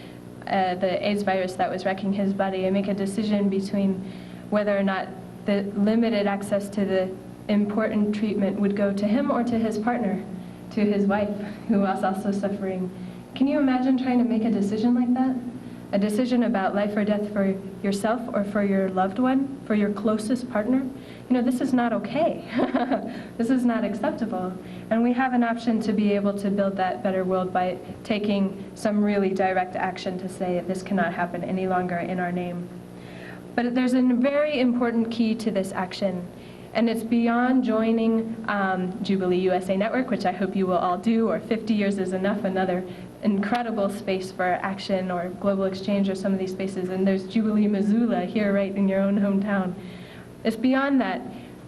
the AIDS virus that was wrecking his body, and make a decision between whether or not the limited access to the important treatment would go to him or to his partner, to his wife, who was also suffering. Can you imagine trying to make a decision like that? A decision about life or death for yourself or for your loved one, for your closest partner? You know, this is not okay. This is not acceptable. And we have an option to be able to build that better world by taking some really direct action to say this cannot happen any longer in our name. But there's a very important key to this action, and it's beyond joining Jubilee USA Network, which I hope you will all do, or 50 Years is Enough, another incredible space for action, or global exchange, or some of these spaces. And there's Jubilee Missoula here right in your own hometown. It's beyond that.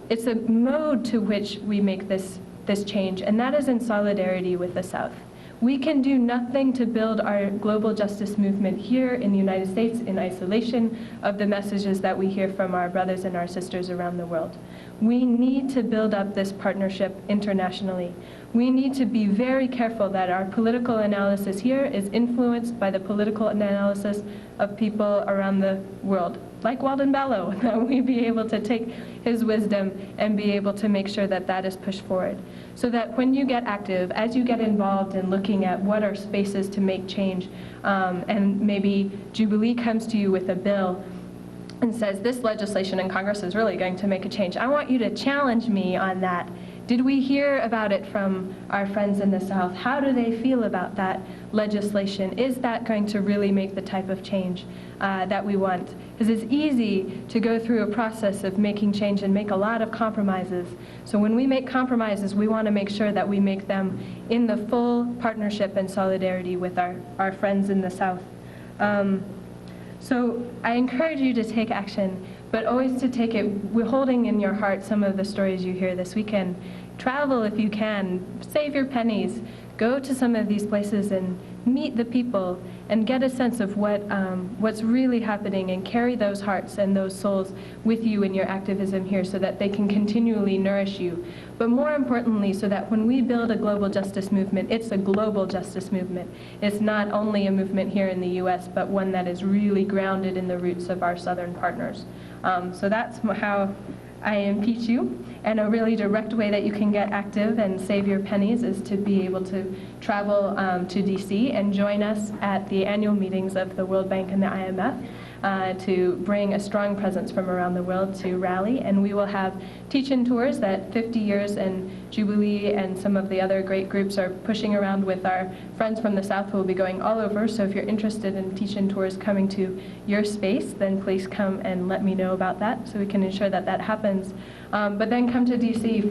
It's a mode to which we make this change, and that is in solidarity with the South. We can do nothing to build our global justice movement here in the United States in isolation of the messages that we hear from our brothers and our sisters around the world. We need to build up this partnership internationally. We need to be very careful that our political analysis here is influenced by the political analysis of people around the world, like Walden Bello, that we be able to take his wisdom and be able to make sure that that is pushed forward. So that when you get active, as you get involved in looking at what are spaces to make change, and maybe Jubilee comes to you with a bill and says, this legislation in Congress is really going to make a change, I want you to challenge me on that. Did we hear about it from our friends in the South? How do they feel about that legislation? Is that going to really make the type of change that we want? Because it's easy to go through a process of making change and make a lot of compromises. So when we make compromises, we want to make sure that we make them in the full partnership and solidarity with our friends in the South. So I encourage you to take action, but always to take it, holding in your heart some of the stories you hear this weekend. Travel if you can, save your pennies, go to some of these places and meet the people and get a sense of what's really happening, and carry those hearts and those souls with you in your activism here so that they can continually nourish you. But more importantly, so that when we build a global justice movement, it's a global justice movement. It's not only a movement here in the US, but one that is really grounded in the roots of our Southern partners. So that's how I impeach you. And a really direct way that you can get active and save your pennies is to be able to travel to DC and join us at the annual meetings of the World Bank and the IMF to bring a strong presence from around the world to rally. And we will have teach-in tours that 50 Years and Jubilee and some of the other great groups are pushing around with our friends from the South who will be going all over. So if you're interested in teach-in tours coming to your space, then please come and let me know about that so we can ensure that that happens. But then come to DC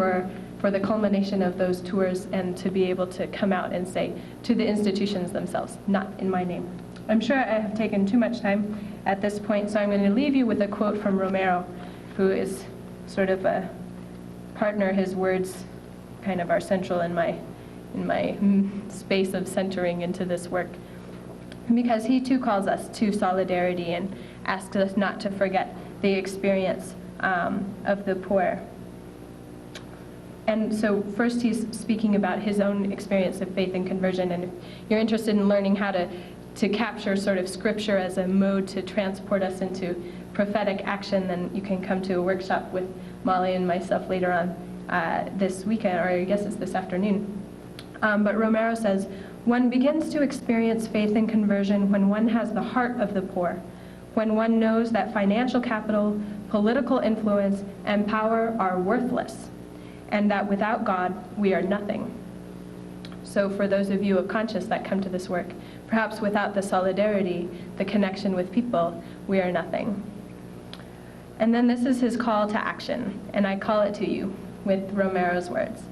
for the culmination of those tours and to be able to come out and say to the institutions themselves, not in my name. I'm sure I have taken too much time at this point, so I'm going to leave you with a quote from Romero, who is sort of a partner. His words kind of are central in my space of centering into this work, because he too calls us to solidarity and asks us not to forget the experience of the poor. And so first he's speaking about his own experience of faith and conversion, and if you're interested in learning how to capture sort of scripture as a mode to transport us into prophetic action, then you can come to a workshop with Molly and myself later on this weekend, or I guess it's this afternoon. But Romero says, one begins to experience faith and conversion when one has the heart of the poor, when one knows that financial capital, political influence, and power are worthless, and that without God, we are nothing. So for those of you of conscience that come to this work, perhaps without the solidarity, the connection with people, we are nothing. And then this is his call to action, and I call it to you with Romero's words.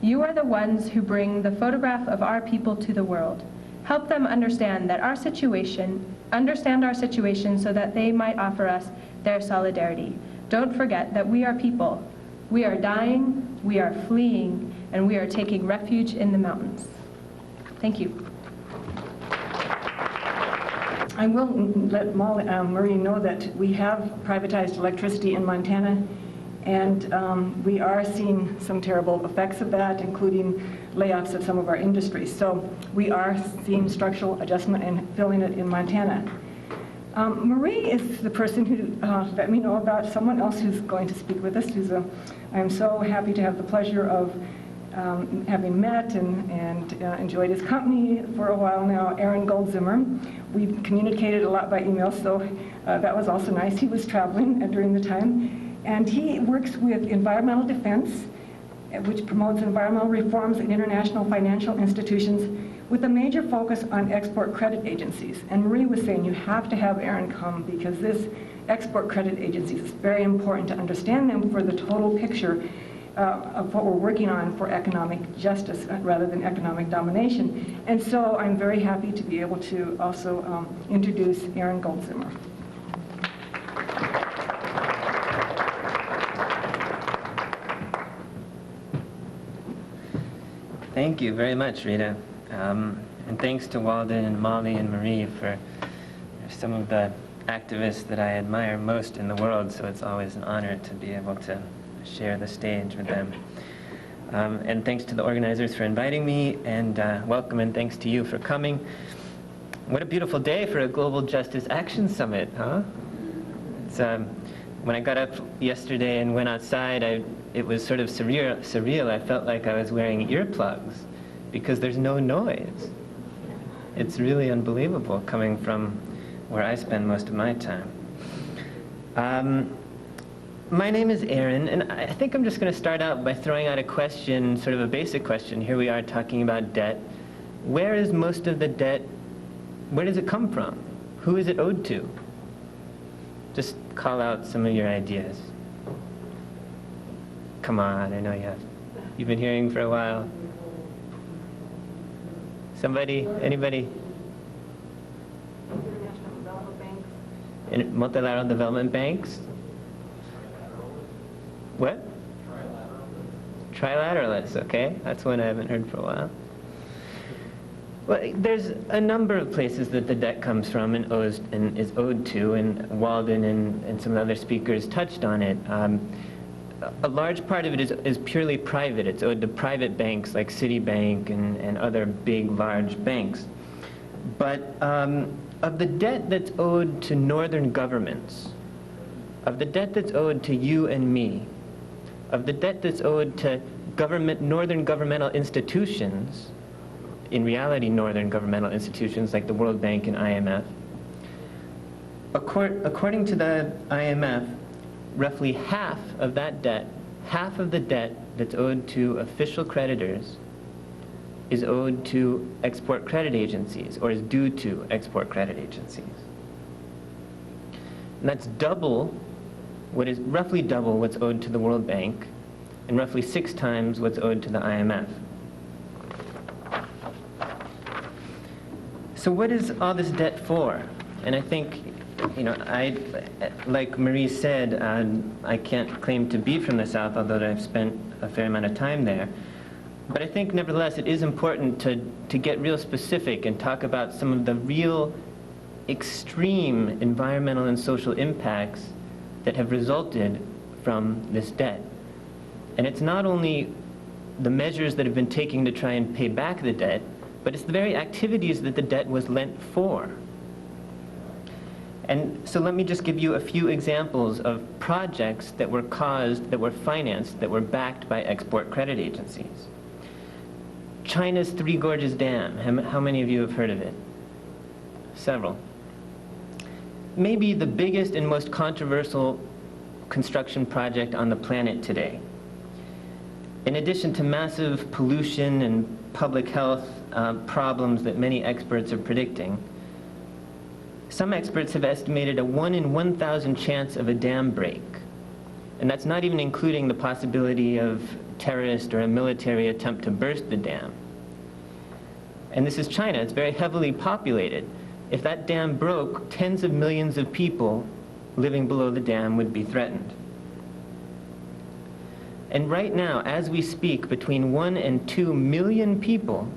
You are the ones who bring the photograph of our people to the world. Help them understand our situation so that they might offer us their solidarity. Don't forget that we are people. We are dying, we are fleeing, and we are taking refuge in the mountains. Thank you. I will let Marie know that we have privatized electricity in Montana, and we are seeing some terrible effects of that, including layoffs of some of our industries. So we are seeing structural adjustment and filling it in Montana. Marie is the person who let me know about someone else who's going to speak with us. I'm so happy to have the pleasure of having met and enjoyed his company for a while now, Aaron Goldzimer. We've communicated a lot by email, so that was also nice. He was traveling during the time, and he works with environmental defense, which promotes environmental reforms in international financial institutions with a major focus on export credit agencies. And Marie was saying you have to have Aaron come because this export credit agencies is very important to understand them for the total picture of what we're working on for economic justice rather than economic domination. And so I'm very happy to be able to also introduce Aaron Goldzimer. Thank you very much, Rita. And thanks to Walden and Molly and Marie for some of the activists that I admire most in the world, so it's always an honor to be able to share the stage with them. And thanks to the organizers for inviting me, and welcome and thanks to you for coming. What a beautiful day for a Global Justice Action Summit, huh? It's, when I got up yesterday and went outside, it was sort of surreal. I felt like I was wearing earplugs because there's no noise. It's really unbelievable coming from where I spend most of my time. My name is Aaron, and I think I'm just going to start out by throwing out a question, sort of a basic question. Here we are talking about debt. Where is most of the debt, where does it come from? Who is it owed to? Just call out some of your ideas. Come on, I know you have. You've been hearing for a while. Somebody? Anybody? International Development Banks. Multilateral development banks? What? Trilateralists, okay. That's one I haven't heard for a while. Well, there's a number of places that the debt comes from and is owed to, and Walden and some other speakers touched on it. A large part of it is purely private. It's owed to private banks like Citibank and other big, large banks. But of the debt that's owed to northern governments, of the debt that's owed to you and me, of the debt that's owed to northern governmental institutions, in reality northern governmental institutions like the World Bank and IMF, according to the IMF, roughly half of that debt, half of the debt that's owed to official creditors is owed to export credit agencies, or is due to export credit agencies. And that's roughly double what's owed to the World Bank, and roughly 6 times what's owed to the IMF. So what is all this debt for? And I think, like Marie said, I can't claim to be from the South, although I've spent a fair amount of time there. But I think, nevertheless, it is important to get real specific and talk about some of the real extreme environmental and social impacts that have resulted from this debt. And it's not only the measures that have been taken to try and pay back the debt, but it's the very activities that the debt was lent for. And so let me just give you a few examples of projects that were financed, that were backed by export credit agencies. China's Three Gorges Dam. How many of you have heard of it? Several. Maybe the biggest and most controversial construction project on the planet today. In addition to massive pollution and public health problems that many experts are predicting, some experts have estimated a 1 in 1,000 chance of a dam break. And that's not even including the possibility of terrorist or a military attempt to burst the dam. And this is China. It's very heavily populated. If that dam broke, tens of millions of people living below the dam would be threatened. And right now, as we speak, between 1 and 2 million people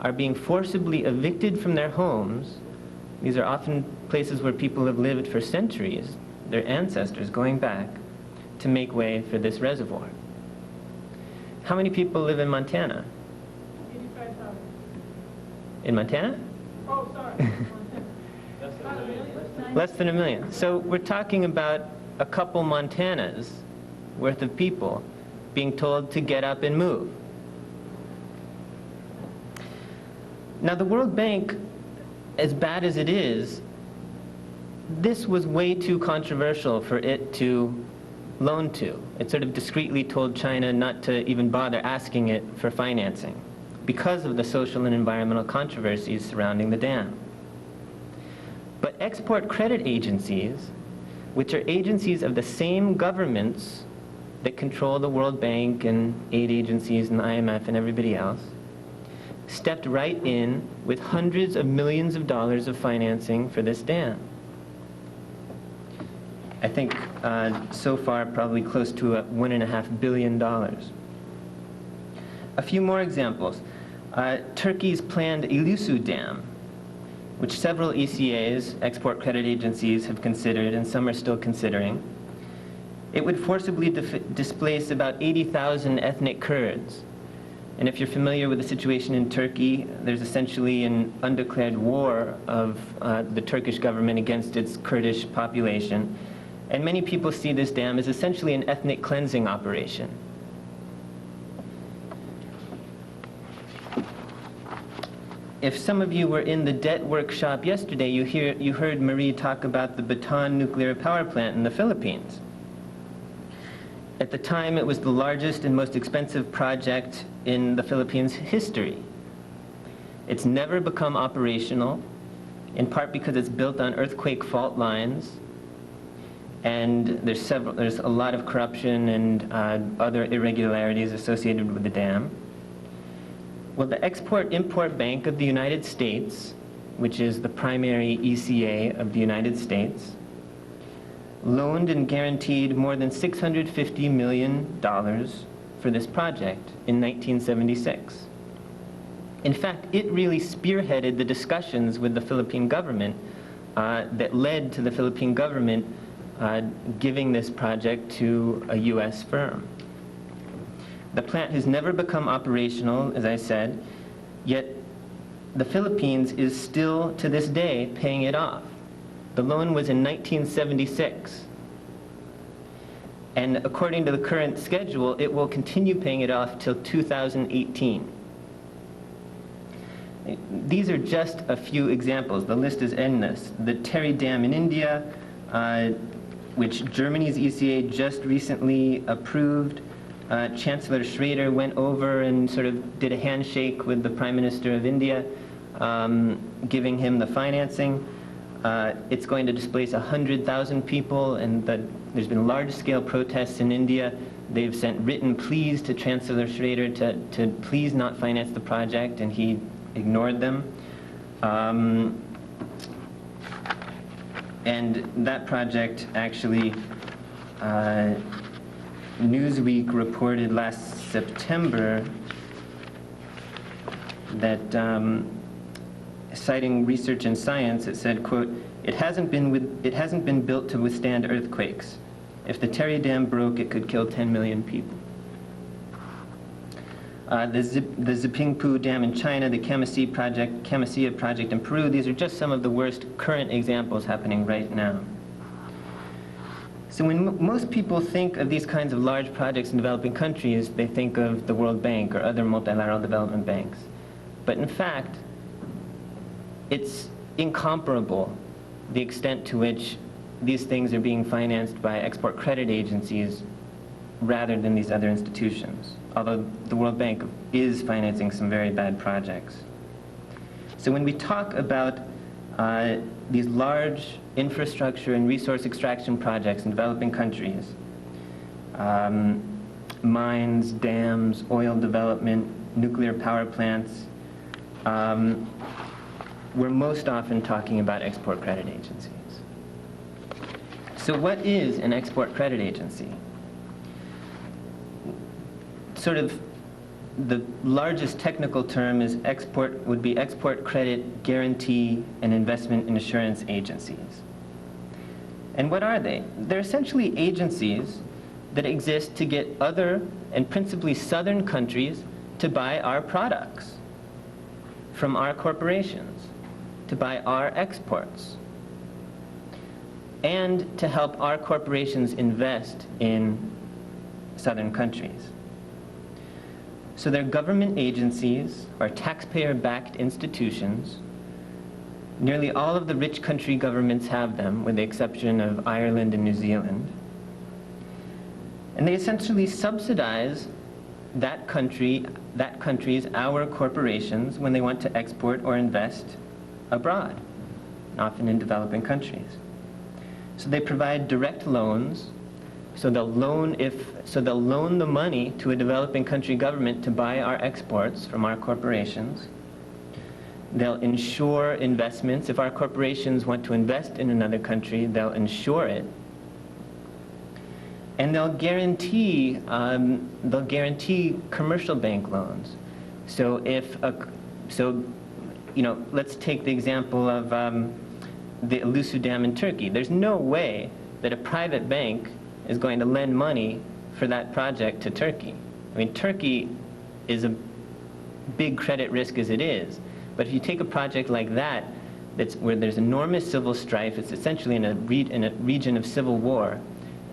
are being forcibly evicted from their homes. These are often places where people have lived for centuries, their ancestors going back, to make way for this reservoir. How many people live in Montana? 85,000. In Montana? Oh, sorry. Less than 1 million. So we're talking about a couple Montanas worth of people being told to get up and move. Now the World Bank, as bad as it is, this was way too controversial for it to loan to. It sort of discreetly told China not to even bother asking it for financing because of the social and environmental controversies surrounding the dam. But export credit agencies, which are agencies of the same governments that control the World Bank and aid agencies and the IMF and everybody else, stepped right in with hundreds of millions of dollars of financing for this dam. I think so far probably close to $1.5 billion. A few more examples. Turkey's planned Ilısu Dam, which several ECAs, export credit agencies, have considered, and some are still considering. It would forcibly displace about 80,000 ethnic Kurds. And if you're familiar with the situation in Turkey, there's essentially an undeclared war of the Turkish government against its Kurdish population. And many people see this dam as essentially an ethnic cleansing operation. If some of you were in the debt workshop yesterday, you heard Marie talk about the Bataan nuclear power plant in the Philippines. At the time, it was the largest and most expensive project in the Philippines' history. It's never become operational, in part because it's built on earthquake fault lines, and there's a lot of corruption and other irregularities associated with the dam. Well, the Export-Import Bank of the United States, which is the primary ECA of the United States, loaned and guaranteed more than $650 million for this project in 1976. In fact, it really spearheaded the discussions with the Philippine government that led to the Philippine government giving this project to a U.S. firm. The plant has never become operational, as I said, yet the Philippines is still, to this day, paying it off. The loan was in 1976. And according to the current schedule, it will continue paying it off till 2018. These are just a few examples. The list is endless. The Terry Dam in India, which Germany's ECA just recently approved. Chancellor Schrader went over and sort of did a handshake with the Prime Minister of India, giving him the financing. It's going to displace 100,000 people, and there's been large-scale protests in India. They've sent written pleas to Chancellor Schrader to please not finance the project, and he ignored them. And that project actually, Newsweek reported last September that, citing Research and Science, it said, quote, it hasn't been built to withstand earthquakes. If the Terry Dam broke, it could kill 10 million people. The Zipingpu Dam in China, the Camasía project in Peru, these are just some of the worst current examples happening right now. So when most people think of these kinds of large projects in developing countries, they think of the World Bank or other multilateral development banks. But in fact, it's incomparable the extent to which these things are being financed by export credit agencies rather than these other institutions, although the World Bank is financing some very bad projects. So when we talk about these large infrastructure and resource extraction projects in developing countries, mines, dams, oil development, nuclear power plants, we're most often talking about export credit agencies. So what is an export credit agency? Sort of the largest technical term is would be export credit guarantee and investment and assurance agencies. And what are they? They're essentially agencies that exist to get other, and principally southern countries, to buy our products from our corporations, to buy our exports. and to help our corporations invest in southern countries. So they're government agencies or taxpayer-backed institutions. Nearly all of the rich country governments have them, with the exception of Ireland and New Zealand. And they essentially subsidize that country's, our corporations, when they want to export or invest abroad, often in developing countries. So they provide direct loans. So they'll loan the money to a developing country government to buy our exports from our corporations. They'll insure investments. If our corporations want to invest in another country, they'll insure it. And they'll guarantee commercial bank loans. So let's take the example of the Ilısu Dam in Turkey. There's no way that a private bank is going to lend money for that project to Turkey. I mean, Turkey is a big credit risk as it is. But if you take a project like that, where there's enormous civil strife, it's essentially in a region of civil war,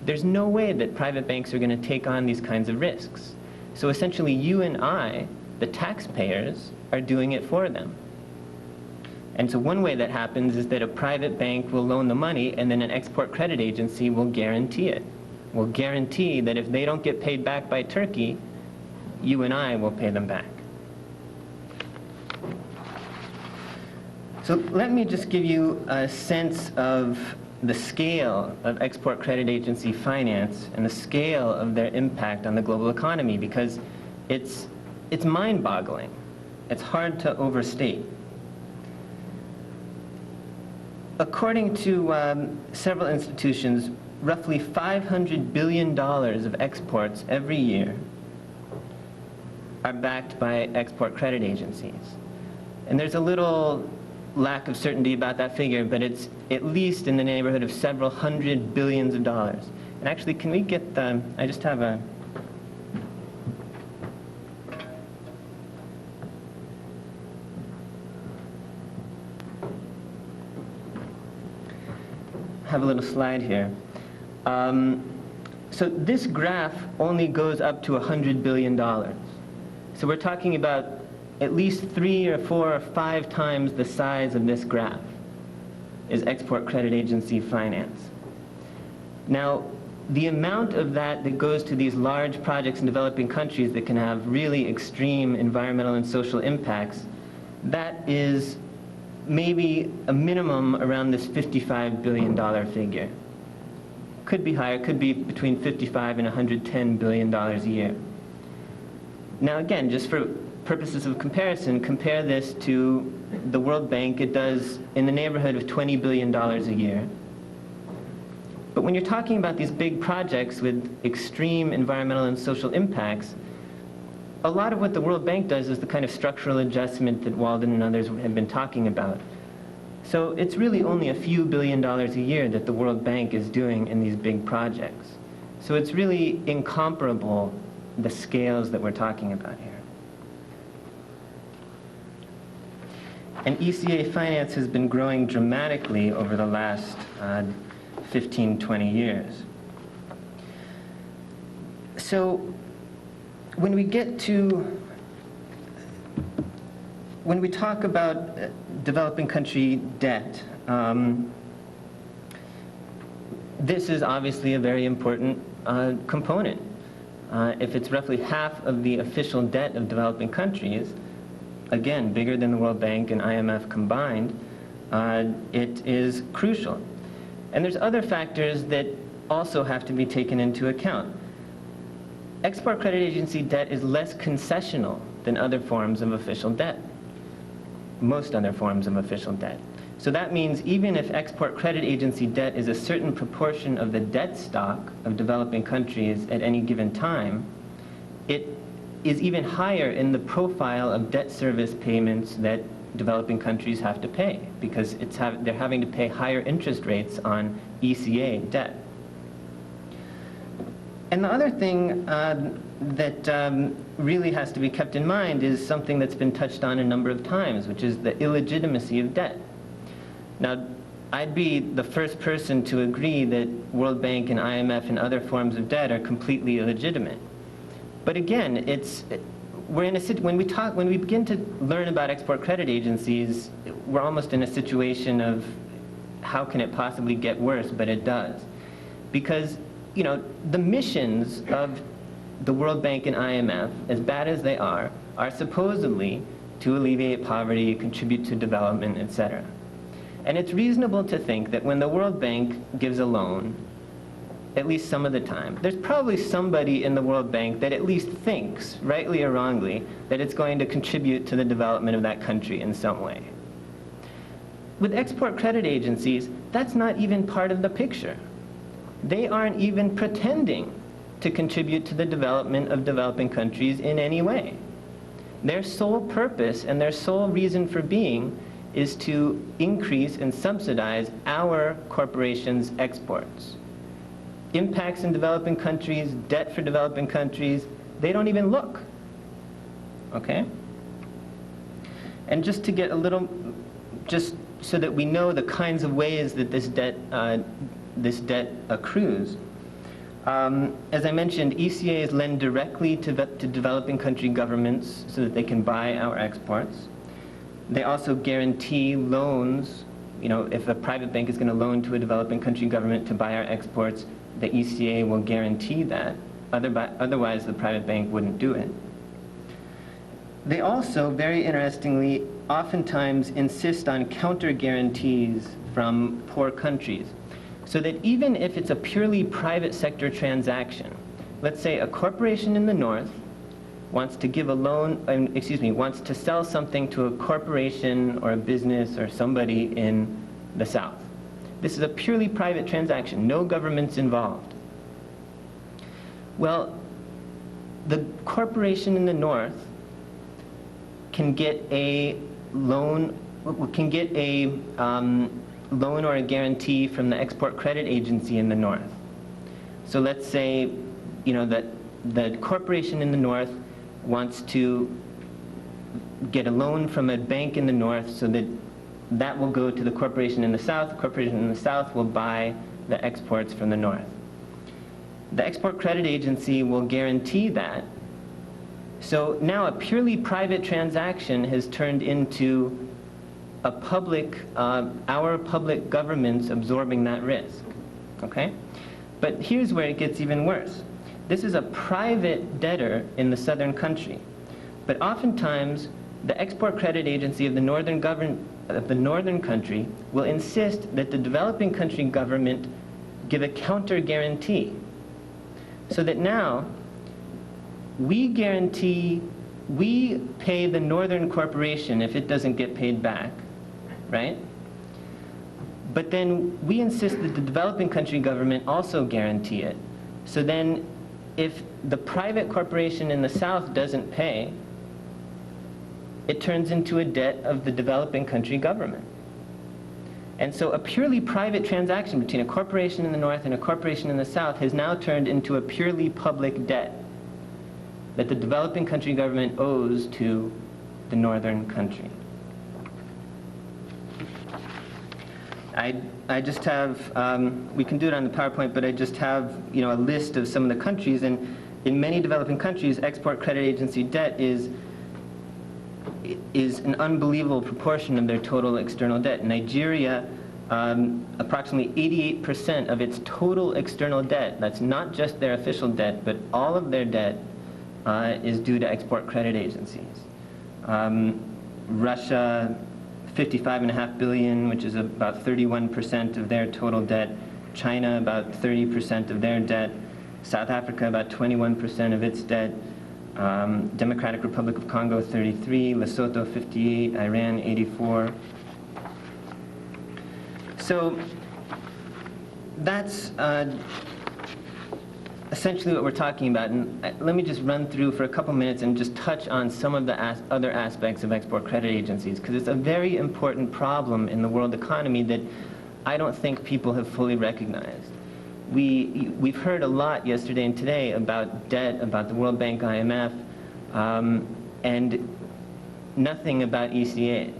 there's no way that private banks are going to take on these kinds of risks. So essentially, you and I, the taxpayers, are doing it for them. And so one way that happens is that a private bank will loan the money, and then an export credit agency will guarantee it. Will guarantee that if they don't get paid back by Turkey, you and I will pay them back. So let me just give you a sense of the scale of export credit agency finance and the scale of their impact on the global economy, because it's mind-boggling. It's hard to overstate. According to several institutions, roughly $500 billion of exports every year are backed by export credit agencies. And there's a little lack of certainty about that figure, but it's at least in the neighborhood of several hundred billions of dollars. And actually, can we get I just have a little slide here. So this graph only goes up to $100 billion. So we're talking about at least 3 or 4 or 5 times the size of this graph is export credit agency finance. Now, the amount of that goes to these large projects in developing countries that can have really extreme environmental and social impacts, that is maybe a minimum around this $55 billion figure. Could be higher, could be between $55 and $110 billion a year. Now again, just for purposes of comparison, compare this to the World Bank. It does in the neighborhood of $20 billion a year. But when you're talking about these big projects with extreme environmental and social impacts, a lot of what the World Bank does is the kind of structural adjustment that Walden and others have been talking about. So it's really only a few $billion a year that the World Bank is doing in these big projects. So it's really incomparable, the scales that we're talking about here. And ECA finance has been growing dramatically over the last 15, 20 years. So when we talk about developing country debt, this is obviously a very important component. If it's roughly half of the official debt of developing countries, again, bigger than the World Bank and IMF combined, it is crucial. And there's other factors that also have to be taken into account. Export credit agency debt is less concessional than other forms of official debt, most other forms of official debt. So that means even if export credit agency debt is a certain proportion of the debt stock of developing countries at any given time, it is even higher in the profile of debt service payments that developing countries have to pay, because they're having to pay higher interest rates on ECA debt. And the other thing that really has to be kept in mind is something that's been touched on a number of times, which is the illegitimacy of debt. Now, I'd be the first person to agree that World Bank and IMF and other forms of debt are completely illegitimate. But again, we're in when we begin to learn about export credit agencies, we're almost in a situation of how can it possibly get worse, but it does. Because, you know, the missions of the World Bank and IMF, as bad as they are supposedly to alleviate poverty, contribute to development, etc. And it's reasonable to think that when the World Bank gives a loan, at least some of the time, there's probably somebody in the World Bank that at least thinks, rightly or wrongly, that it's going to contribute to the development of that country in some way. With export credit agencies, that's not even part of the picture. They aren't even pretending to contribute to the development of developing countries in any way. Their sole purpose and their sole reason for being is to increase and subsidize our corporations' exports. Impacts in developing countries, debt for developing countries, they don't even look. Okay? And just to get a little, just so that we know the kinds of ways that this debt accrues, as I mentioned, ECAs lend directly to developing country governments so that they can buy our exports. They also guarantee loans. You know, if a private bank is going to loan to a developing country government to buy our exports, the ECA will guarantee that. Otherwise, the private bank wouldn't do it. They also, very interestingly, oftentimes insist on counter guarantees from poor countries. So that even if it's a purely private sector transaction, let's say a corporation in the north wants to give a loan, wants to sell something to a corporation or a business or somebody in the south. This is a purely private transaction, no government's involved. Well, the corporation in the north can get a loan, loan or a guarantee from the export credit agency in the north. So let's say, you know, that the corporation in the north wants to get a loan from a bank in the north so that will go to the corporation in the south. The corporation in the south will buy the exports from the north. The export credit agency will guarantee that. So now a purely private transaction has turned into a public, our public governments absorbing that risk, okay? But here's where it gets even worse. This is a private debtor in the southern country, but oftentimes the export credit agency of the northern country will insist that the developing country government give a counter guarantee, so that now we pay the northern corporation if it doesn't get paid back, right? But then we insist that the developing country government also guarantee it. So then if the private corporation in the south doesn't pay, it turns into a debt of the developing country government. And so a purely private transaction between a corporation in the north and a corporation in the south has now turned into a purely public debt that the developing country government owes to the northern country. I just have, we can do it on the PowerPoint, but I just have, you know, a list of some of the countries, and in many developing countries, export credit agency debt is an unbelievable proportion of their total external debt. In Nigeria, approximately 88% of its total external debt, that's not just their official debt, but all of their debt is due to export credit agencies. Russia, 55.5 billion, which is about 31% of their total debt. China, about 30% of their debt. South Africa, about 21% of its debt. Democratic Republic of Congo, 33. Lesotho, 58. Iran, 84. So that's essentially what we're talking about. And let me just run through for a couple minutes and just touch on some of the other aspects of export credit agencies, because it's a very important problem in the world economy that I don't think people have fully recognized. We've heard a lot yesterday and today about debt, about the World Bank, IMF, and nothing about ECAs.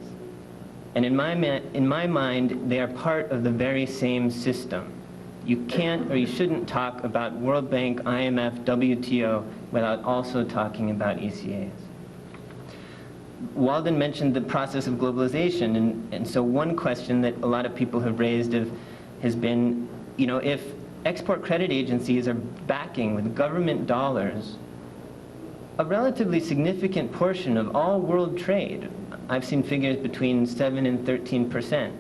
And in my mind, they are part of the very same system. You can't or you shouldn't talk about World Bank, IMF, WTO without also talking about ECAs. Walden mentioned the process of globalization, and so one question that a lot of people have raised has been, you know, if export credit agencies are backing with government dollars a relatively significant portion of all world trade, I've seen figures between 7 and 13%.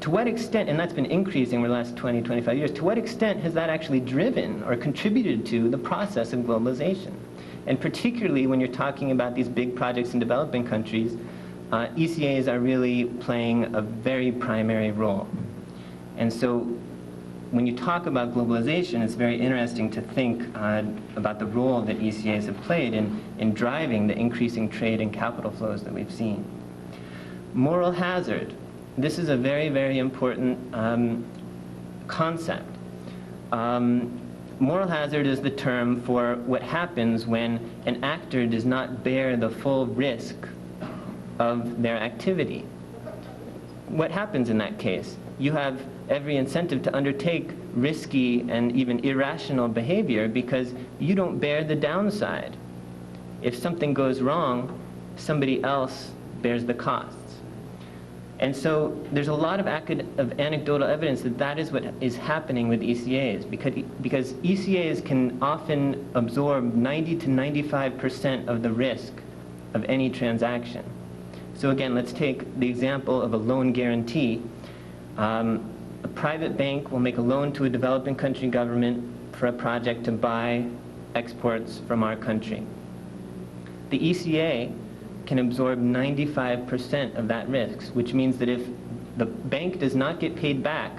To what extent, and that's been increasing over the last 20, 25 years, to what extent has that actually driven or contributed to the process of globalization? And particularly when you're talking about these big projects in developing countries, ECAs are really playing a very primary role. And so when you talk about globalization, it's very interesting to think about the role that ECAs have played in driving the increasing trade and capital flows that we've seen. Moral hazard. This is a very, very important concept. Moral hazard is the term for what happens when an actor does not bear the full risk of their activity. What happens in that case? You have every incentive to undertake risky and even irrational behavior because you don't bear the downside. If something goes wrong, somebody else bears the costs. And so there's a lot of anecdotal evidence that that is what is happening with ECAs, because ECAs can often absorb 90 to 95% of the risk of any transaction. So again, let's take the example of a loan guarantee. A private bank will make a loan to a developing country government for a project to buy exports from our country. The ECA can absorb 95% of that risk, which means that if the bank does not get paid back,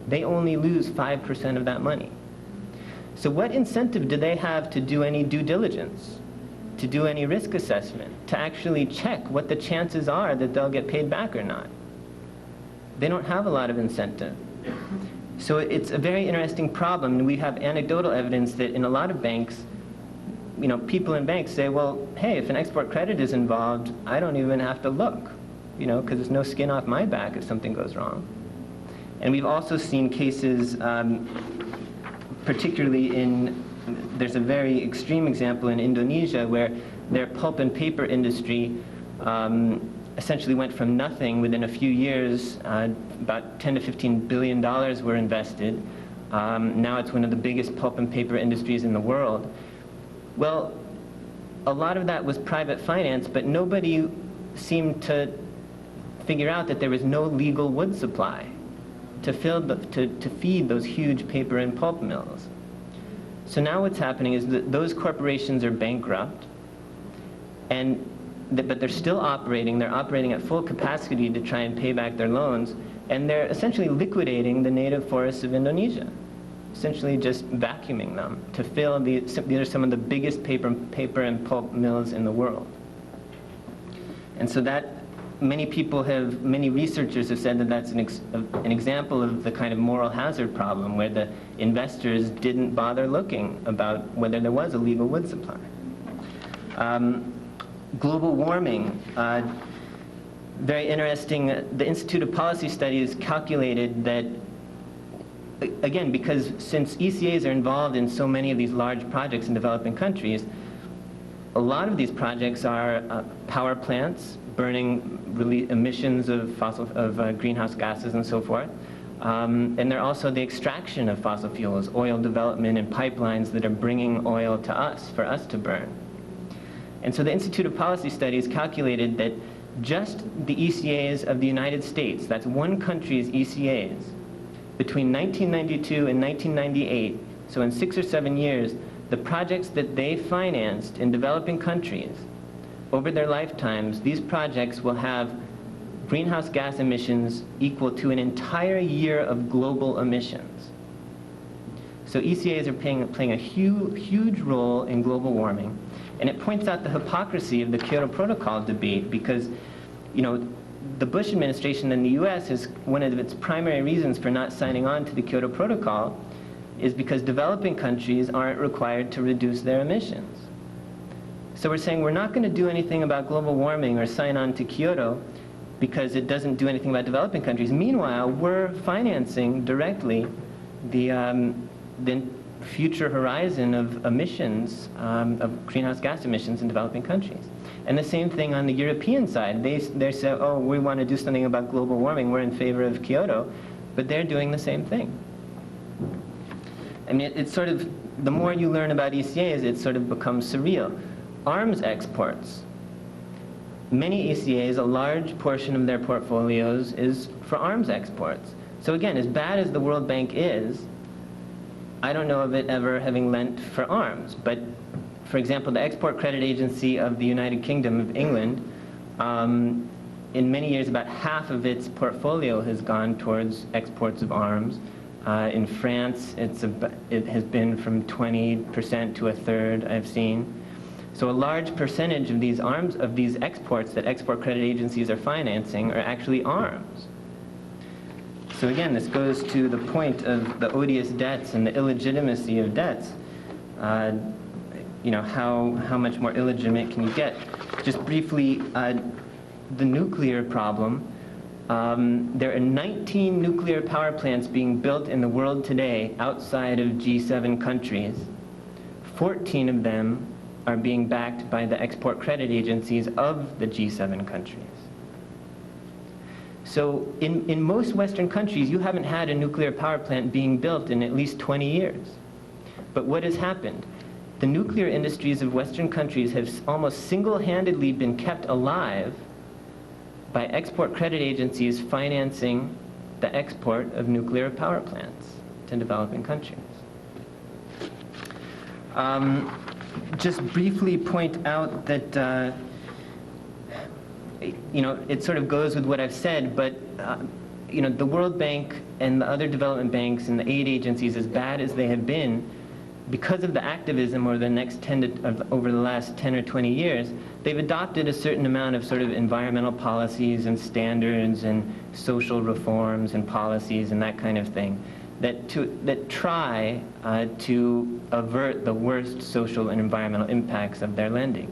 they only lose 5% of that money. So what incentive do they have to do any due diligence, to do any risk assessment, to actually check what the chances are that they'll get paid back or not? They don't have a lot of incentive. So it's a very interesting problem, and we have anecdotal evidence that in a lot of banks, you know, people in banks say, well, hey, if an export credit is involved, I don't even have to look, you know, because there's no skin off my back if something goes wrong. And we've also seen cases, particularly there's a very extreme example in Indonesia where their pulp and paper industry essentially went from nothing within a few years. About $10 to $15 billion were invested. Now it's one of the biggest pulp and paper industries in the world. Well, a lot of that was private finance, but nobody seemed to figure out that there was no legal wood supply to feed those huge paper and pulp mills. So now what's happening is that those corporations are bankrupt, but they're still operating. They're operating at full capacity to try and pay back their loans, and they're essentially liquidating the native forests of Indonesia, essentially just vacuuming them to fill these are some of the biggest paper and pulp mills in the world. And so that many researchers have said that that's an example of the kind of moral hazard problem where the investors didn't bother looking about whether there was a legal wood supply. Global warming, very interesting. The Institute of Policy Studies calculated that, again, because since ECAs are involved in so many of these large projects in developing countries, a lot of these projects are power plants burning emissions of greenhouse gases and so forth. And they're also the extraction of fossil fuels, oil development and pipelines that are bringing oil to us for us to burn. And so the Institute of Policy Studies calculated that just the ECAs of the United States, that's one country's ECAs, between 1992 and 1998, so in 6 or 7 years, the projects that they financed in developing countries, over their lifetimes, these projects will have greenhouse gas emissions equal to an entire year of global emissions. So ECAs are playing a huge role in global warming. And it points out the hypocrisy of the Kyoto Protocol debate because, you know, the Bush administration in the US is one of its primary reasons for not signing on to the Kyoto Protocol is because developing countries aren't required to reduce their emissions. So we're saying we're not going to do anything about global warming or sign on to Kyoto because it doesn't do anything about developing countries. Meanwhile, we're financing directly the future horizon of emissions, of greenhouse gas emissions in developing countries. And the same thing on the European side. They say, oh, we want to do something about global warming, we're in favor of Kyoto, but they're doing the same thing. I mean, it's sort of, the more you learn about ECAs, it sort of becomes surreal. Arms exports. Many ECAs, a large portion of their portfolios is for arms exports. So again, as bad as the World Bank is, I don't know of it ever having lent for arms. But for example, the Export Credit Agency of the United Kingdom of England, in many years, about half of its portfolio has gone towards exports of arms. In France, it has been from 20% to a third, I've seen. So a large percentage of these exports that export credit agencies are financing are actually arms. So again, this goes to the point of the odious debts and the illegitimacy of debts. You know, how much more illegitimate can you get? Just briefly, the nuclear problem. There are 19 nuclear power plants being built in the world today outside of G7 countries. 14 of them are being backed by the export credit agencies of the G7 countries. So in most Western countries, you haven't had a nuclear power plant being built in at least 20 years. But what has happened? The nuclear industries of Western countries have almost single-handedly been kept alive by export credit agencies financing the export of nuclear power plants to developing countries. Just briefly point out that, you know, it sort of goes with what I've said, but, you know, the World Bank and the other development banks and the aid agencies, as bad as they have been, because of the activism over the last 10 or 20 years, they've adopted a certain amount of sort of environmental policies and standards and social reforms and policies and that kind of thing that try to avert the worst social and environmental impacts of their lending.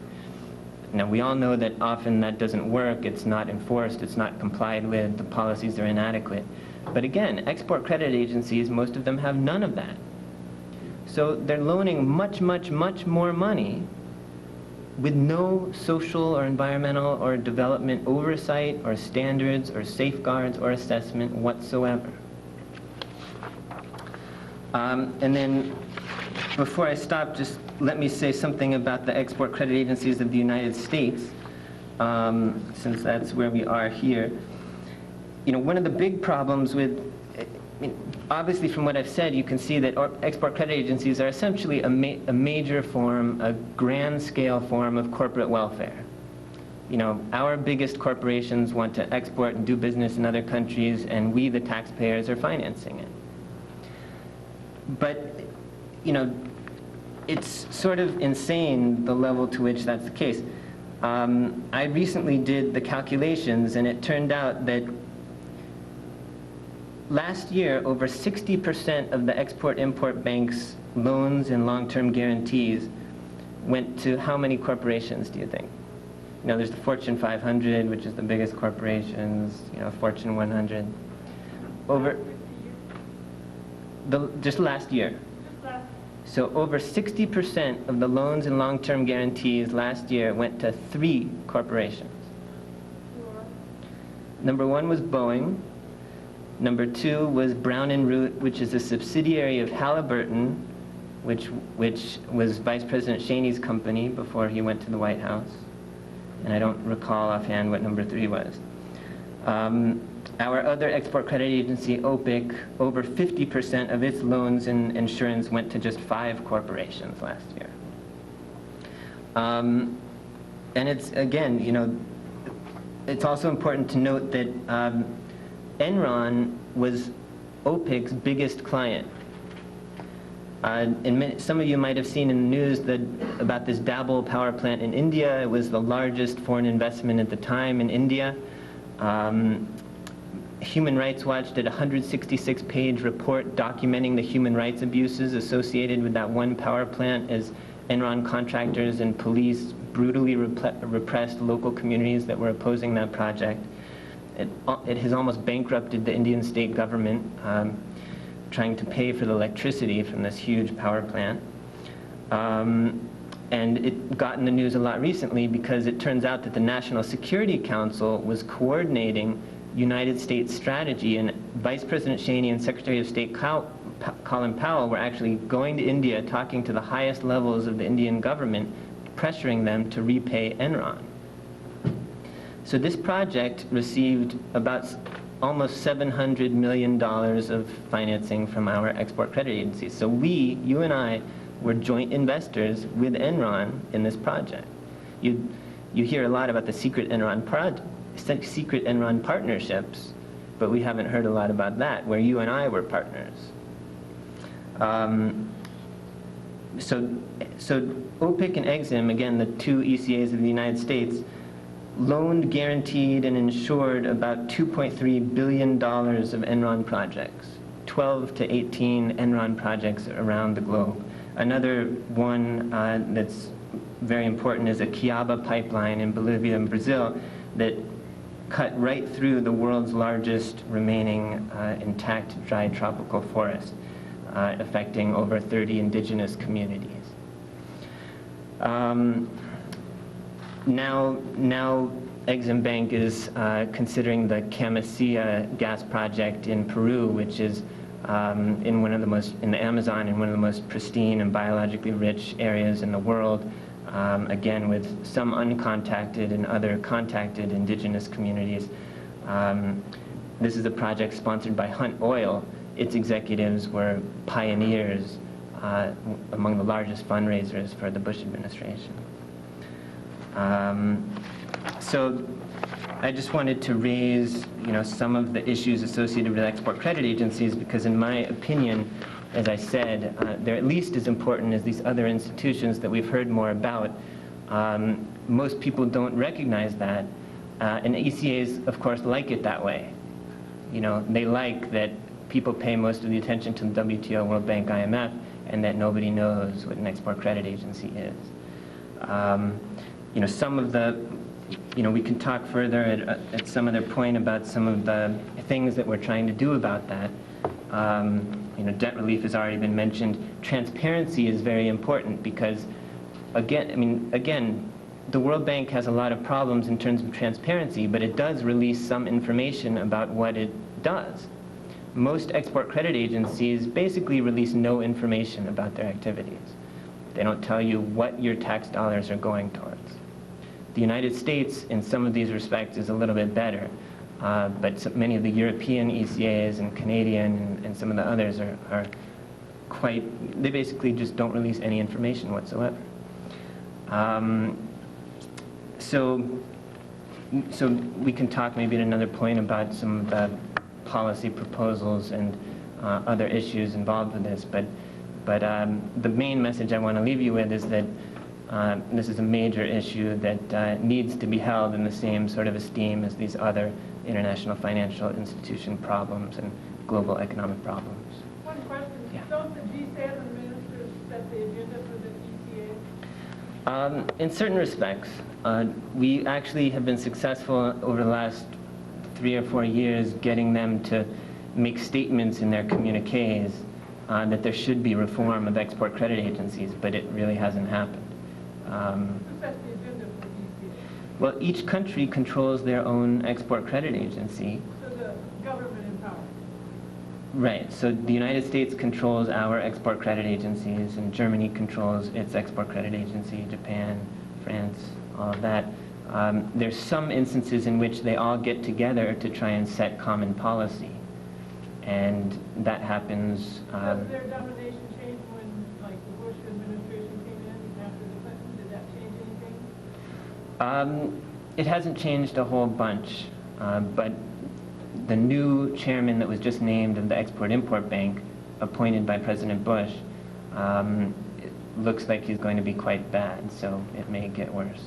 Now, we all know that often that doesn't work, it's not enforced, it's not complied with, the policies are inadequate. But again, export credit agencies, most of them have none of that. So they're loaning much, much, much more money with no social or environmental or development oversight or standards or safeguards or assessment whatsoever. And then before I stop, just let me say something about the export credit agencies of the United States, since that's where we are here. You know, one of the big problems with, obviously from what I've said, you can see that export credit agencies are essentially a major form, a grand scale form of corporate welfare. You know, our biggest corporations want to export and do business in other countries, and we, the taxpayers, are financing it. But, you know, it's sort of insane the level to which that's the case. I recently did the calculations, and it turned out that last year, over 60% of the Export-Import Bank's loans and long-term guarantees went to how many corporations, do you think? You know, there's the Fortune 500, which is the biggest corporations, you know, Fortune 100. Just last year. So over 60% of the loans and long-term guarantees last year went to 3 corporations. Number 1 was Boeing. Number 2 was Brown & Root, which is a subsidiary of Halliburton, which was Vice President Cheney's company before he went to the White House. And I don't recall offhand what number 3 was. Our other export credit agency, OPIC, over 50% of its loans and insurance went to just 5 corporations last year. And it's, again, you know, it's also important to note that Enron was OPIC's biggest client. And some of you might have seen in the news about this Dabble power plant in India. It was the largest foreign investment at the time in India. Human Rights Watch did a 166-page report documenting the human rights abuses associated with that one power plant as Enron contractors and police brutally repressed local communities that were opposing that project. It has almost bankrupted the Indian state government, trying to pay for the electricity from this huge power plant. And it got in the news a lot recently because it turns out that the National Security Council was coordinating United States strategy, and Vice President Cheney and Secretary of State Colin Powell were actually going to India, talking to the highest levels of the Indian government, pressuring them to repay Enron. So this project received about almost $700 million of financing from our export credit agencies. So we, you and I, were joint investors with Enron in this project. You hear a lot about the secret Enron partnerships, but we haven't heard a lot about that, where you and I were partners. So OPIC and EXIM, again, the two ECAs of the United States, loaned, guaranteed, and insured about $2.3 billion of Enron projects, 12 to 18 Enron projects around the globe. Another one that's very important is a Quiaba pipeline in Bolivia and Brazil that cut right through the world's largest remaining intact dry tropical forest, affecting over 30 indigenous communities. Now Exim Bank is considering the Camisea gas project in Peru, which is in the Amazon, in one of the most pristine and biologically rich areas in the world, again with some uncontacted and other contacted indigenous communities. This is a project sponsored by Hunt Oil. Its executives were pioneers among the largest fundraisers for the Bush administration. So I just wanted to raise, some of the issues associated with export credit agencies because, in my opinion, as I said, they're at least as important as these other institutions that we've heard more about. Most people don't recognize that, and ECAs, of course, like it that way. They like that people pay most of the attention to the WTO, World Bank, IMF, and that nobody knows what an export credit agency is. Some of the, we can talk further at some other point about some of the things that we're trying to do about that. Debt relief has already been mentioned. Transparency is very important because, again, the World Bank has a lot of problems in terms of transparency, but it does release some information about what it does. Most export credit agencies basically release no information about their activities. They don't tell you what your tax dollars are going towards. The United States, in some of these respects, is a little bit better, but many of the European ECAs and Canadian and some of the others are they basically just don't release any information whatsoever. So we can talk maybe at another point about some of the policy proposals and other issues involved with this, but the main message I want to leave you with is that this is a major issue that needs to be held in the same sort of esteem as these other international financial institution problems and global economic problems. One question. Yeah. Don't the G7 ministers set the agenda for the ECA? In certain respects, we actually have been successful over the last 3 or 4 years getting them to make statements in their communiques that there should be reform of export credit agencies, but it really hasn't happened. Who sets the agenda for the ECA? Well, each country controls their own export credit agency. So the government in power. Right, so the United States controls our export credit agencies, and Germany controls its export credit agency, Japan, France, all of that. There's some instances in which they all get together to try and set common policy, and that happens. Does their domination change when, like, the Bush administration came in after the Clinton? Did that change anything? It hasn't changed a whole bunch, but the new chairman that was just named of the Export-Import Bank, appointed by President Bush, it looks like he's going to be quite bad, so it may get worse.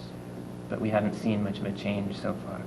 But we haven't seen much of a change so far.